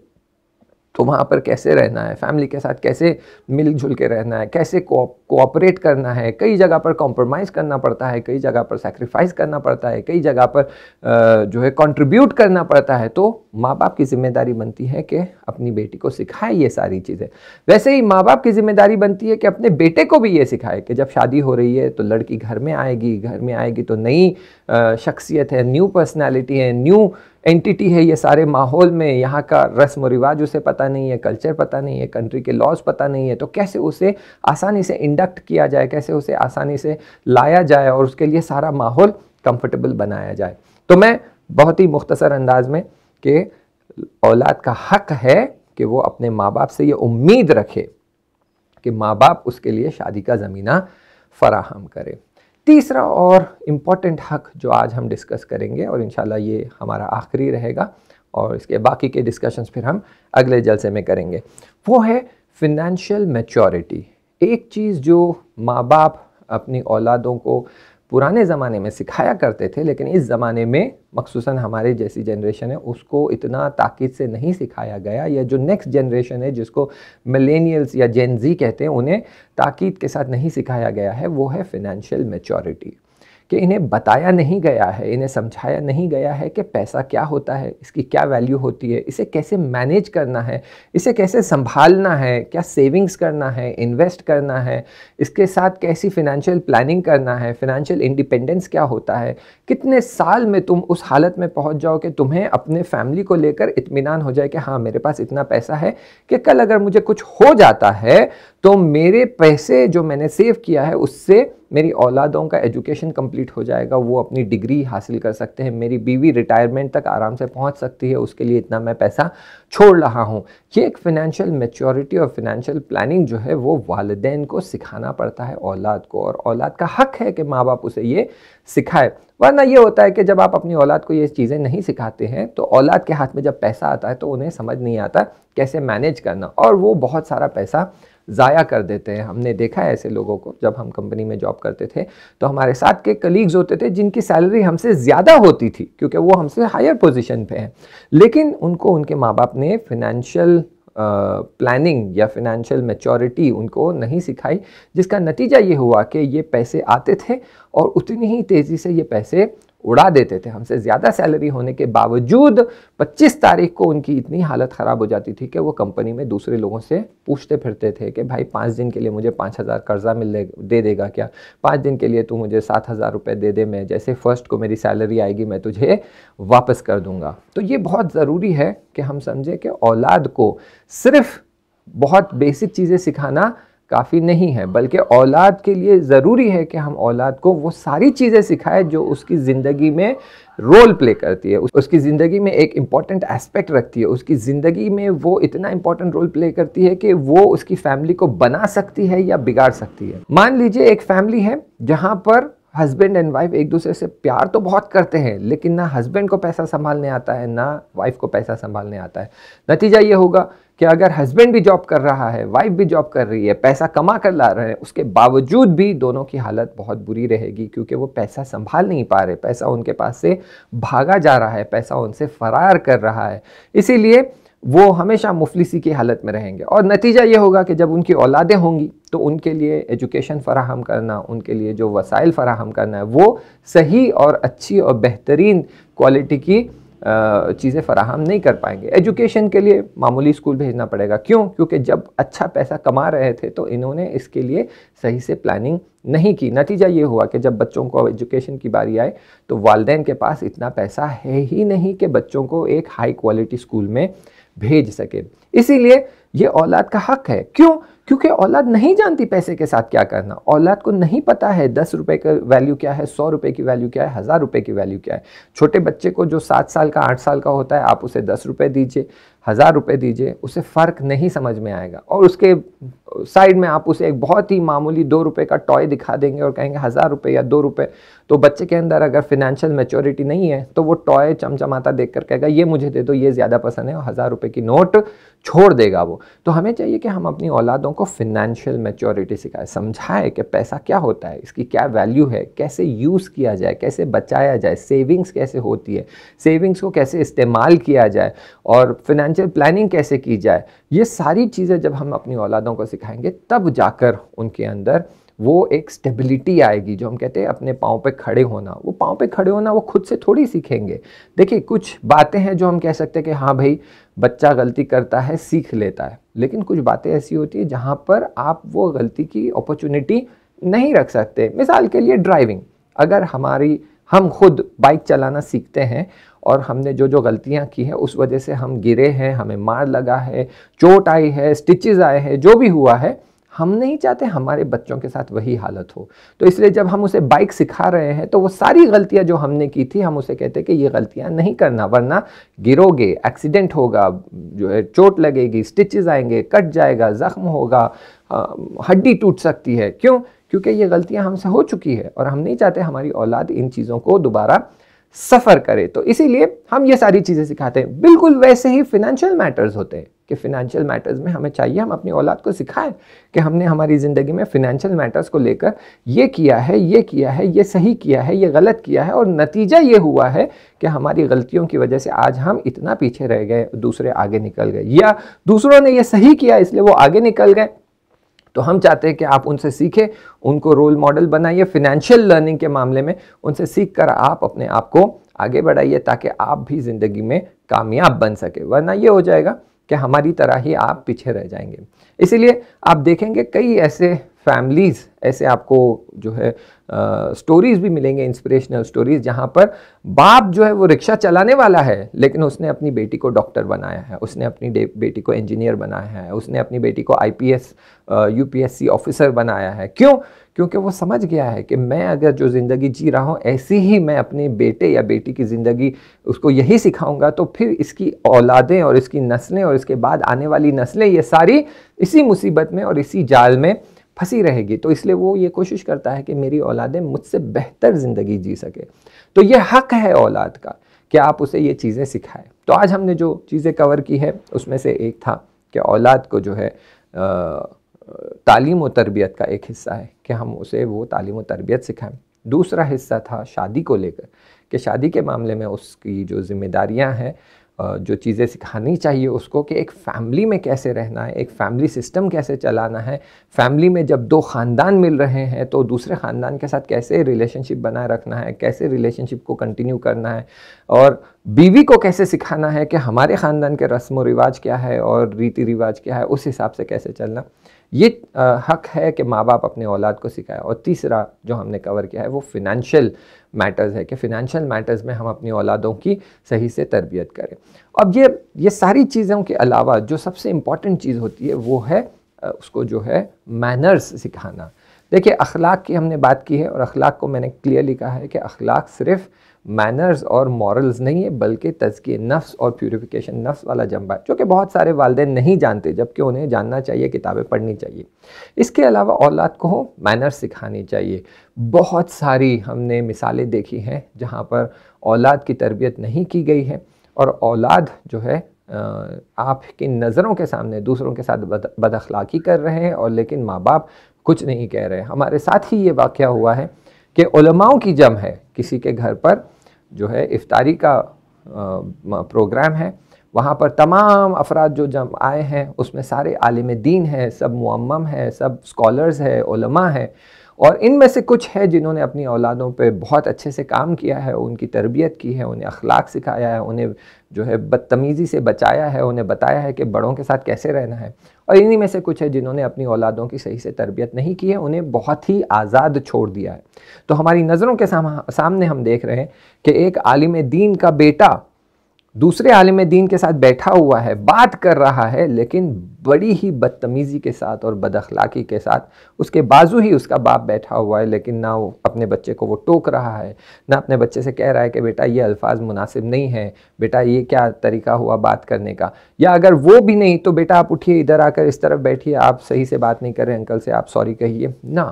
तो वहाँ पर कैसे रहना है, फैमिली के साथ कैसे मिलजुल के रहना है, कैसे कोऑपरेट करना है, कई जगह पर कॉम्प्रोमाइज़ करना पड़ता है, कई जगह पर सैक्रिफाइस करना पड़ता है, कई जगह पर जो है कंट्रीब्यूट करना पड़ता है। तो माँ बाप की जिम्मेदारी बनती है कि अपनी बेटी को सिखाए ये सारी चीज़ें। वैसे ही माँ बाप की जिम्मेदारी बनती है कि अपने बेटे को भी ये सिखाए कि जब शादी हो रही है तो लड़की घर में आएगी तो नई शख्सियत है, न्यू पर्सनैलिटी है, न्यू एंटिटी है ये सारे माहौल में, यहाँ का रस्म और रिवाज उसे पता नहीं है, कल्चर पता नहीं है, कंट्री के लॉज पता नहीं है, तो कैसे उसे आसानी से इंडक्ट किया जाए, कैसे उसे आसानी से लाया जाए और उसके लिए सारा माहौल कंफर्टेबल बनाया जाए। तो मैं बहुत ही मुख्तसर अंदाज में कि औलाद का हक है कि वो अपने माँ बाप से ये उम्मीद रखे कि माँ बाप उसके लिए शादी का ज़मीना फराहम करे। तीसरा और इम्पॉर्टेंट हक जो आज हम डिस्कस करेंगे, और इंशाल्लाह ये हमारा आखिरी रहेगा और इसके बाकी के डिस्कशंस फिर हम अगले जलसे में करेंगे, वो है फिनेंशियल मैच्योरिटी। एक चीज़ जो माँ बाप अपनी औलादों को पुराने ज़माने में सिखाया करते थे, लेकिन इस ज़माने में मखसूसन हमारे जैसी जनरेशन है उसको इतना ताकीद से नहीं सिखाया गया, या जो नेक्स्ट जनरेशन है जिसको मिलेनियल्स या जेन ज़ी कहते हैं उन्हें ताकीद के साथ नहीं सिखाया गया है, वो है फिनेंशियल मैच्योरिटी। कि इन्हें बताया नहीं गया है, इन्हें समझाया नहीं गया है कि पैसा क्या होता है, इसकी क्या वैल्यू होती है, इसे कैसे मैनेज करना है, इसे कैसे संभालना है, क्या सेविंग्स करना है, इन्वेस्ट करना है, इसके साथ कैसी फिनेंशियल प्लानिंग करना है, फिनेंशियल इंडिपेंडेंस क्या होता है, कितने साल में तुम उस हालत में पहुंच जाओ कि तुम्हें अपने फैमिली को लेकर इत्मीनान हो जाए कि हाँ मेरे पास इतना पैसा है कि कल अगर मुझे कुछ हो जाता है तो मेरे पैसे जो मैंने सेव किया है उससे मेरी औलादों का एजुकेशन कंप्लीट हो जाएगा, वो अपनी डिग्री हासिल कर सकते हैं, मेरी बीवी रिटायरमेंट तक आराम से पहुंच सकती है, उसके लिए इतना मैं पैसा छोड़ रहा हूं। ये एक फिनेंशियल मैच्योरिटी और फिनेंशियल प्लानिंग जो है वो वालिदैन को सिखाना पड़ता है औलाद को, और औलाद का हक है कि माँ बाप उसे ये सिखाए। वरना ये होता है कि जब आप अपनी औलाद को ये चीज़ें नहीं सिखाते हैं तो औलाद के हाथ में जब पैसा आता है तो उन्हें समझ नहीं आता कैसे मैनेज करना, और वो बहुत सारा पैसा ज़ाया कर देते हैं। हमने देखा है ऐसे लोगों को, जब हम कंपनी में जॉब करते थे तो हमारे साथ के कलीग्स होते थे जिनकी सैलरी हमसे ज़्यादा होती थी क्योंकि वो हमसे हायर पोजीशन पे हैं, लेकिन उनको उनके माँ बाप ने फिनेंशियल प्लानिंग या फिनेंशियल मैच्योरिटी उनको नहीं सिखाई, जिसका नतीजा ये हुआ कि ये पैसे आते थे और उतनी ही तेज़ी से ये पैसे उड़ा देते थे। हमसे ज़्यादा सैलरी होने के बावजूद 25 तारीख को उनकी इतनी हालत ख़राब हो जाती थी कि वो कंपनी में दूसरे लोगों से पूछते फिरते थे कि भाई 5 दिन के लिए मुझे 5,000 कर्जा दे देगा क्या, 5 दिन के लिए तू मुझे 7,000 रुपये दे दे, मैं जैसे फर्स्ट को मेरी सैलरी आएगी मैं तुझे वापस कर दूंगा। तो ये बहुत ज़रूरी है कि हम समझें कि औलाद को सिर्फ बहुत बेसिक चीज़ें सिखाना काफ़ी नहीं है, बल्कि औलाद के लिए ज़रूरी है कि हम औलाद को वो सारी चीज़ें सिखाएं जो उसकी ज़िंदगी में रोल प्ले करती है, उसकी ज़िंदगी में एक इम्पॉर्टेंट एस्पेक्ट रखती है, उसकी ज़िंदगी में वो इतना इम्पॉर्टेंट रोल प्ले करती है कि वो उसकी फैमिली को बना सकती है या बिगाड़ सकती है। मान लीजिए एक फैमिली है जहाँ पर हस्बैंड एंड वाइफ एक दूसरे से प्यार तो बहुत करते हैं, लेकिन ना हस्बैंड को पैसा संभालने आता है ना वाइफ को पैसा संभालने आता है। नतीजा ये होगा कि अगर हस्बैंड भी जॉब कर रहा है, वाइफ भी जॉब कर रही है, पैसा कमा कर ला रहे हैं, उसके बावजूद भी दोनों की हालत बहुत बुरी रहेगी, क्योंकि वो पैसा संभाल नहीं पा रहे, पैसा उनके पास से भागा जा रहा है, पैसा उनसे फरार कर रहा है। इसीलिए वो हमेशा मुफलिसी की हालत में रहेंगे। और नतीजा ये होगा कि जब उनकी औलादें होंगी तो उनके लिए एजुकेशन फ़राहम करना, उनके लिए जो वसाइल फ़राहम करना है वो सही और अच्छी और बेहतरीन क्वालिटी की चीज़ें फ़राहम नहीं कर पाएंगे। एजुकेशन के लिए मामूली स्कूल भेजना पड़ेगा। क्यों? क्योंकि जब अच्छा पैसा कमा रहे थे तो इन्होंने इसके लिए सही से प्लानिंग नहीं की। नतीजा ये हुआ कि जब बच्चों को एजुकेशन की बारी आए तो वालिदैन के पास इतना पैसा है ही नहीं कि बच्चों को एक हाई क्वालिटी स्कूल में भेज सके। इसीलिए ये औलाद का हक है। क्यों? क्योंकि औलाद नहीं जानती पैसे के साथ क्या करना। औलाद को नहीं पता है 10 रुपए का वैल्यू क्या है, 100 रुपए की वैल्यू क्या है, 1000 रुपए की वैल्यू क्या है। छोटे बच्चे को जो 7 साल का 8 साल का होता है, आप उसे 10 रुपए दीजिए, 1000 रुपए दीजिए, उसे फ़र्क नहीं समझ में आएगा। और उसके साइड में आप उसे एक बहुत ही मामूली 2 रुपए का टॉय दिखा देंगे और कहेंगे 1000 रुपए या 2 रुपए, तो बच्चे के अंदर अगर फिनेंशियल मैच्योरिटी नहीं है तो वो टॉय चमचमाता देख कर कहेगा ये मुझे दे दो, ये ज़्यादा पसंद है, और 1000 रुपए की नोट छोड़ देगा वो। तो हमें चाहिए कि हम अपनी औलादों को फिनेंशियल मैच्योरिटी सिखाएं, समझाएं कि पैसा क्या होता है, इसकी क्या वैल्यू है, कैसे यूज़ किया जाए, कैसे बचाया जाए, सेविंग्स कैसे होती है, सेविंग्स को कैसे इस्तेमाल किया जाए और फिनेंशियल प्लानिंग कैसे की जाए। ये सारी चीज़ें जब हम अपनी औलादों को सिखाएंगे तब जाकर उनके अंदर वो एक स्टेबिलिटी आएगी, जो हम कहते हैं अपने पाँव पे खड़े होना। वो पाँव पे खड़े होना वो खुद से थोड़ी सीखेंगे। देखिए कुछ बातें हैं जो हम कह सकते हैं कि हाँ भाई बच्चा गलती करता है, सीख लेता है, लेकिन कुछ बातें ऐसी होती है जहाँ पर आप वो गलती की अपॉर्चुनिटी नहीं रख सकते। मिसाल के लिए ड्राइविंग, अगर हम खुद बाइक चलाना सीखते हैं और हमने जो जो गलतियां की हैं उस वजह से हम गिरे हैं, हमें मार लगा है, चोट आई है, स्टिचेस आए हैं, जो भी हुआ है, हम नहीं चाहते हमारे बच्चों के साथ वही हालत हो। तो इसलिए जब हम उसे बाइक सिखा रहे हैं तो वो सारी गलतियां जो हमने की थी हम उसे कहते हैं कि ये गलतियां नहीं करना, वरना गिरोगे, एक्सीडेंट होगा, जो है चोट लगेगी, स्टिचेस आएंगे, कट जाएगा, ज़ख्म होगा, हड्डी टूट सकती है। क्यों? क्योंकि ये गलतियां हमसे हो चुकी है और हम नहीं चाहते हमारी औलाद इन चीज़ों को दोबारा सफ़र करे। तो इसीलिए हम ये सारी चीज़ें सिखाते हैं। बिल्कुल वैसे ही फिनेंशियल मैटर्स होते हैं कि फिनेंशियल मैटर्स में हमें चाहिए हम अपनी औलाद को सिखाएं कि हमने हमारी ज़िंदगी में फिनेंशियल मैटर्स को लेकर ये किया है, ये किया है, ये सही किया है, ये गलत किया है, और नतीजा ये हुआ है कि हमारी गलतियों की वजह से आज हम इतना पीछे रह गए, दूसरे आगे निकल गए, या दूसरों ने ये सही किया इसलिए वो आगे निकल गए। तो हम चाहते हैं कि आप उनसे सीखें, उनको रोल मॉडल बनाइए फिनेंशियल लर्निंग के मामले में, उनसे सीख कर आप अपने आप को आगे बढ़ाइए ताकि आप भी ज़िंदगी में कामयाब बन सके। वरना ये हो जाएगा कि हमारी तरह ही आप पीछे रह जाएंगे। इसीलिए आप देखेंगे कई ऐसे फैमिलीज़, ऐसे आपको जो है स्टोरीज़ भी मिलेंगे, इंस्पिरेशनल स्टोरीज़, जहाँ पर बाप जो है वो रिक्शा चलाने वाला है लेकिन उसने अपनी बेटी को डॉक्टर बनाया है, उसने अपनी बेटी को इंजीनियर बनाया है, उसने अपनी बेटी को IPS UPSC ऑफिसर बनाया है। क्यों? क्योंकि वो समझ गया है कि मैं अगर जो ज़िंदगी जी रहा हूँ ऐसी ही मैं अपने बेटे या बेटी की ज़िंदगी उसको यही सिखाऊंगा तो फिर इसकी औलादें और इसकी नस्लें और इसके बाद आने वाली नस्लें ये सारी इसी मुसीबत में और इसी जाल में फंसी रहेगी। तो इसलिए वो ये कोशिश करता है कि मेरी औलादें मुझसे बेहतर ज़िंदगी जी सके। तो ये हक है औलाद का कि आप उसे ये चीज़ें सिखाएं। तो आज हमने जो चीज़ें कवर की है उसमें से एक था कि औलाद को जो है तालीम व तरबियत का एक हिस्सा है कि हम उसे वो तालीम व तरबियत सिखाएं। दूसरा हिस्सा था शादी को लेकर कि शादी के मामले में उसकी जो जिम्मेदारियां हैं जो चीज़ें सिखानी चाहिए उसको कि एक फ़ैमिली में कैसे रहना है, एक फ़ैमिली सिस्टम कैसे चलाना है, फ़ैमिली में जब दो ख़ानदान मिल रहे हैं तो दूसरे ख़ानदान के साथ कैसे रिलेशनशिप बनाए रखना है, कैसे रिलेशनशिप को कंटिन्यू करना है, और बीवी को कैसे सिखाना है कि हमारे ख़ानदान के रस्म व रिवाज क्या है और रीति रिवाज क्या है, उस हिसाब से कैसे चलना। ये हक है कि माँ बाप अपने औलाद को सिखाए। और तीसरा जो हमने कवर किया है वो फिनेंशियल मैटर्स है कि फिनेंशियल मैटर्स में हम अपनी औलादों की सही से तरबियत करें। अब ये सारी चीज़ों के अलावा जो सबसे इम्पॉर्टेंट चीज़ होती है वो है उसको जो है मैनर्स सिखाना। देखिए, अखलाक की हमने बात की है और अखलाक को मैंने क्लियरली कहा है कि अखलाक सिर्फ मैनर्स और मॉरल्स नहीं है बल्कि तज़किए नफ्स और प्यूरिफिकेशन नफ्स वाला जंबा है, जो कि बहुत सारे वालिदैन नहीं जानते, जबकि उन्हें जानना चाहिए, किताबें पढ़नी चाहिए। इसके अलावा औलाद को मैनर्स सिखानी चाहिए। बहुत सारी हमने मिसालें देखी हैं जहाँ पर औलाद की तरबियत नहीं की गई है और औलाद जो है आपकी नज़रों के सामने दूसरों के साथ बदअखलाक़ी कर रहे हैं, और लेकिन माँ बाप कुछ नहीं कह रहे। हमारे साथ ही ये वाक़या हुआ है कि उलमाओं की जम है, किसी के घर पर जो है इफ्तारी का प्रोग्राम है, वहाँ पर तमाम अफराद जो जम आए हैं उसमें सारे आलिम दीन हैं, सब मुअम्मम हैं, सब स्कॉलर्स हैं, उलमा हैं, और इनमें से कुछ है जिन्होंने अपनी औलादों पे बहुत अच्छे से काम किया है, उनकी तरबियत की है, उन्हें अखलाक सिखाया है, उन्हें जो है बदतमीज़ी से बचाया है, उन्हें बताया है कि बड़ों के साथ कैसे रहना है। और इन्हीं में से कुछ है जिन्होंने अपनी औलादों की सही से तरबियत नहीं की है, उन्हें बहुत ही आज़ाद छोड़ दिया है। तो हमारी नज़रों के सामने हम देख रहे हैं कि एक आलिम दीन का बेटा दूसरे आलिम दीन के साथ बैठा हुआ है, बात कर रहा है, लेकिन बड़ी ही बदतमीज़ी के साथ और बदअखलाक़ी के साथ उसके बाजू ही उसका बाप बैठा हुआ है, लेकिन ना वो अपने बच्चे को वो टोक रहा है, ना अपने बच्चे से कह रहा है कि बेटा ये अल्फाज मुनासिब नहीं है, बेटा ये क्या तरीका हुआ बात करने का, या अगर वो भी नहीं तो बेटा आप उठिए, इधर आकर इस तरफ बैठिए, आप सही से बात नहीं कर रहे अंकल से, आप सॉरी कहिए ना।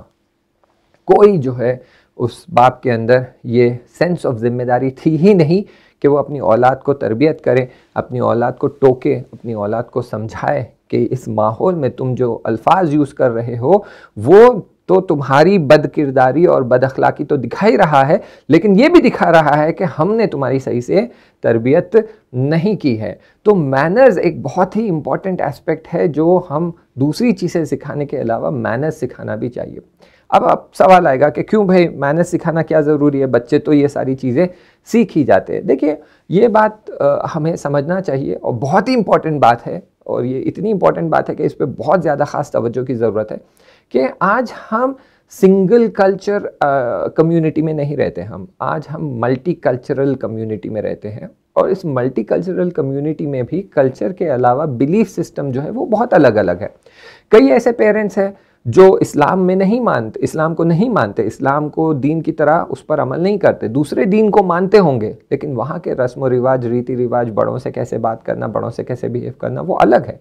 कोई जो है उस बाप के अंदर ये सेंस ऑफ जिम्मेदारी थी ही नहीं कि वो अपनी औलाद को तरबियत करे, अपनी औलाद को टोके, अपनी औलाद को समझाए कि इस माहौल में तुम जो अल्फाज यूज़ कर रहे हो वो तो तुम्हारी बदकिरदारी और बदअखलाक़ी तो दिखा ही रहा है, लेकिन ये भी दिखा रहा है कि हमने तुम्हारी सही से तरबियत नहीं की है। तो मैनर्स एक बहुत ही इम्पॉर्टेंट एस्पेक्ट है जो हम दूसरी चीज़ें सिखाने के अलावा मैनर्स सिखाना भी चाहिए। अब सवाल आएगा कि क्यों भाई मैनर्स सिखाना क्या ज़रूरी है, बच्चे तो ये सारी चीज़ें सीख ही जाते हैं। देखिए, ये बात हमें समझना चाहिए और बहुत ही इम्पॉर्टेंट बात है, और ये इतनी इम्पॉर्टेंट बात है कि इस पर बहुत ज़्यादा ख़ास तवज्जो की ज़रूरत है कि आज हम सिंगल कल्चर कम्युनिटी में नहीं रहते, हम आज हम मल्टी कल्चरल कम्युनिटी में रहते हैं, और इस मल्टी कल्चरल कम्युनिटी में भी कल्चर के अलावा बिलीफ सिस्टम जो है वो बहुत अलग अलग है। कई ऐसे पेरेंट्स हैं जो इस्लाम में नहीं मानते, इस्लाम को नहीं मानते, इस्लाम को दीन की तरह उस पर अमल नहीं करते, दूसरे दीन को मानते होंगे, लेकिन वहाँ के रस्म व रिवाज, रीति रिवाज, बड़ों से कैसे बात करना, बड़ों से कैसे बिहेव करना, वो अलग है।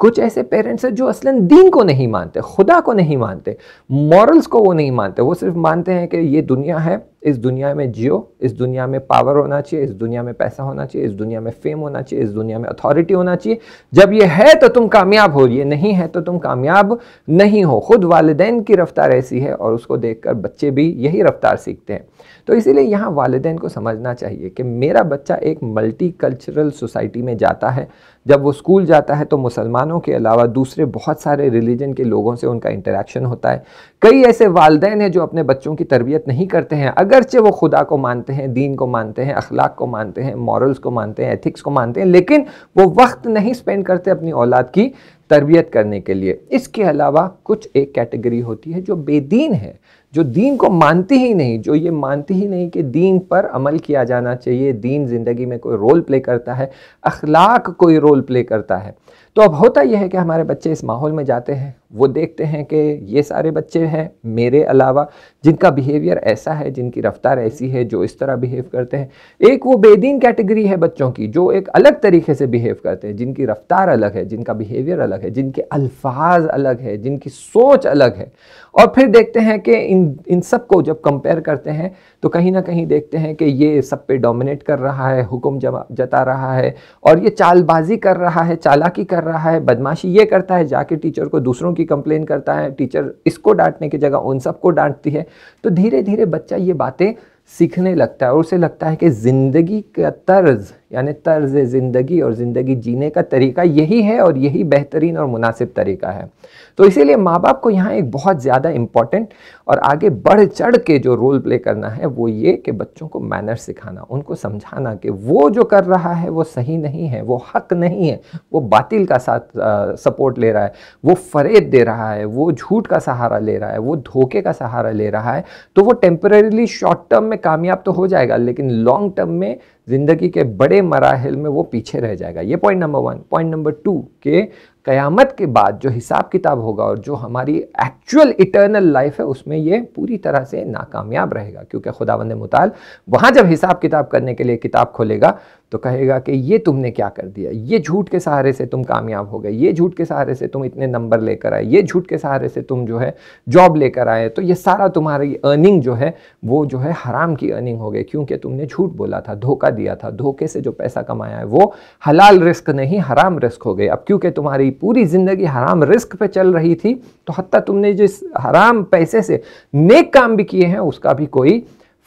कुछ ऐसे पेरेंट्स हैं जो असलन दीन को नहीं मानते, खुदा को नहीं मानते, मॉरल्स को वो नहीं मानते, वो सिर्फ मानते हैं कि ये दुनिया है, इस दुनिया में जियो, इस दुनिया में पावर होना चाहिए, इस दुनिया में पैसा होना चाहिए, इस दुनिया में फेम होना चाहिए, इस दुनिया में अथॉरिटी होना चाहिए, जब ये है तो तुम कामयाब हो, ये नहीं है तो तुम कामयाब नहीं हो। खुद वालिदैन की रफ्तार ऐसी है और उसको देखकर बच्चे भी यही रफ्तार सीखते हैं। तो इसीलिए यहाँ वालिदैन को समझना चाहिए कि मेरा बच्चा एक मल्टी कल्चरल सोसाइटी में जाता है, जब वो स्कूल जाता है तो मुसलमानों के अलावा दूसरे बहुत सारे रिलीजन के लोगों से उनका इंटरेक्शन होता है। कई ऐसे वालिदैन हैं जो अपने बच्चों की तरबियत नहीं करते हैं, अगरचे वो खुदा को मानते हैं, दीन को मानते हैं, अखलाक को मानते हैं, मॉरल्स को मानते हैं, एथिक्स को मानते हैं, लेकिन वो वक्त नहीं स्पेंड करते अपनी औलाद की तरबियत करने के लिए। इसके अलावा कुछ एक कैटेगरी होती है जो बेदीन है, जो दीन को मानती ही नहीं, जो ये मानती ही नहीं कि दीन पर अमल किया जाना चाहिए, दीन ज़िंदगी में कोई रोल प्ले करता है, अखलाक कोई रोल प्ले करता है। तो अब होता यह है कि हमारे बच्चे इस माहौल में जाते हैं, वो देखते हैं कि ये सारे बच्चे हैं मेरे अलावा जिनका बिहेवियर ऐसा है, जिनकी रफ्तार ऐसी है, जो इस तरह बिहेव करते हैं। एक वो बेदीन कैटेगरी है बच्चों की जो एक अलग तरीके से बिहेव करते हैं, जिनकी रफ्तार अलग है, जिनका बिहेवियर अलग है, जिनके अल्फाज अलग है, जिनकी सोच अलग है। और फिर देखते हैं कि इन सब को जब कंपेयर करते हैं तो कहीं ना कहीं देखते हैं कि ये सब पे डोमिनेट कर रहा है, हुक्म जता रहा है, और ये चालबाजी कर रहा है, चालाकी कर रहा है, बदमाशी ये करता है, जाके टीचर को दूसरों की कंप्लेन करता है, टीचर इसको डांटने की जगह उन सबको डांटती है। तो धीरे धीरे बच्चा ये बातें सीखने लगता है और उसे लगता है कि ज़िंदगी का तर्ज यानी तर्ज ज़िंदगी और ज़िंदगी जीने का तरीका यही है और यही बेहतरीन और मुनासिब तरीका है। तो इसीलिए माँ बाप को यहाँ एक बहुत ज़्यादा इम्पॉर्टेंट और आगे बढ़ चढ़ के जो रोल प्ले करना है वो ये कि बच्चों को मैनर्स सिखाना, उनको समझाना कि वो जो कर रहा है वो सही नहीं है, वो हक नहीं है, वो बातिल का साथ सपोर्ट ले रहा है, वो फरेब दे रहा है, वो झूठ का सहारा ले रहा है, वो धोखे का सहारा ले रहा है। तो वो टेम्परेरीली शॉर्ट टर्म में कामयाब तो हो जाएगा, लेकिन लॉन्ग टर्म में ज़िंदगी के बड़े मराहिल में वो पीछे रह जाएगा। ये पॉइंट नंबर 1। पॉइंट नंबर 2 के क़यामत के बाद जो हिसाब किताब होगा और जो हमारी एक्चुअल इटर्नल लाइफ है उसमें ये पूरी तरह से नाकामयाब रहेगा, क्योंकि खुदावंद मुताल वहाँ जब हिसाब किताब करने के लिए किताब खोलेगा तो कहेगा कि ये तुमने क्या कर दिया, ये झूठ के सहारे से तुम कामयाब हो गए, ये झूठ के सहारे से तुम इतने नंबर लेकर आए, ये झूठ के सहारे से तुम जो है जॉब लेकर आए, तो ये सारा तुम्हारी अर्निंग जो है वो जो है हराम की अर्निंग हो गई, क्योंकि तुमने झूठ बोला था, धोखा दिया था, धोखे से जो पैसा कमाया है वो हलाल रिस्क नहीं हराम रिस्क हो गई। अब क्योंकि तुम्हारी पूरी ज़िंदगी हराम रिस्क पे चल रही थी तो हत्ता तुमने जिस हराम पैसे से नेक काम भी किए हैं उसका भी कोई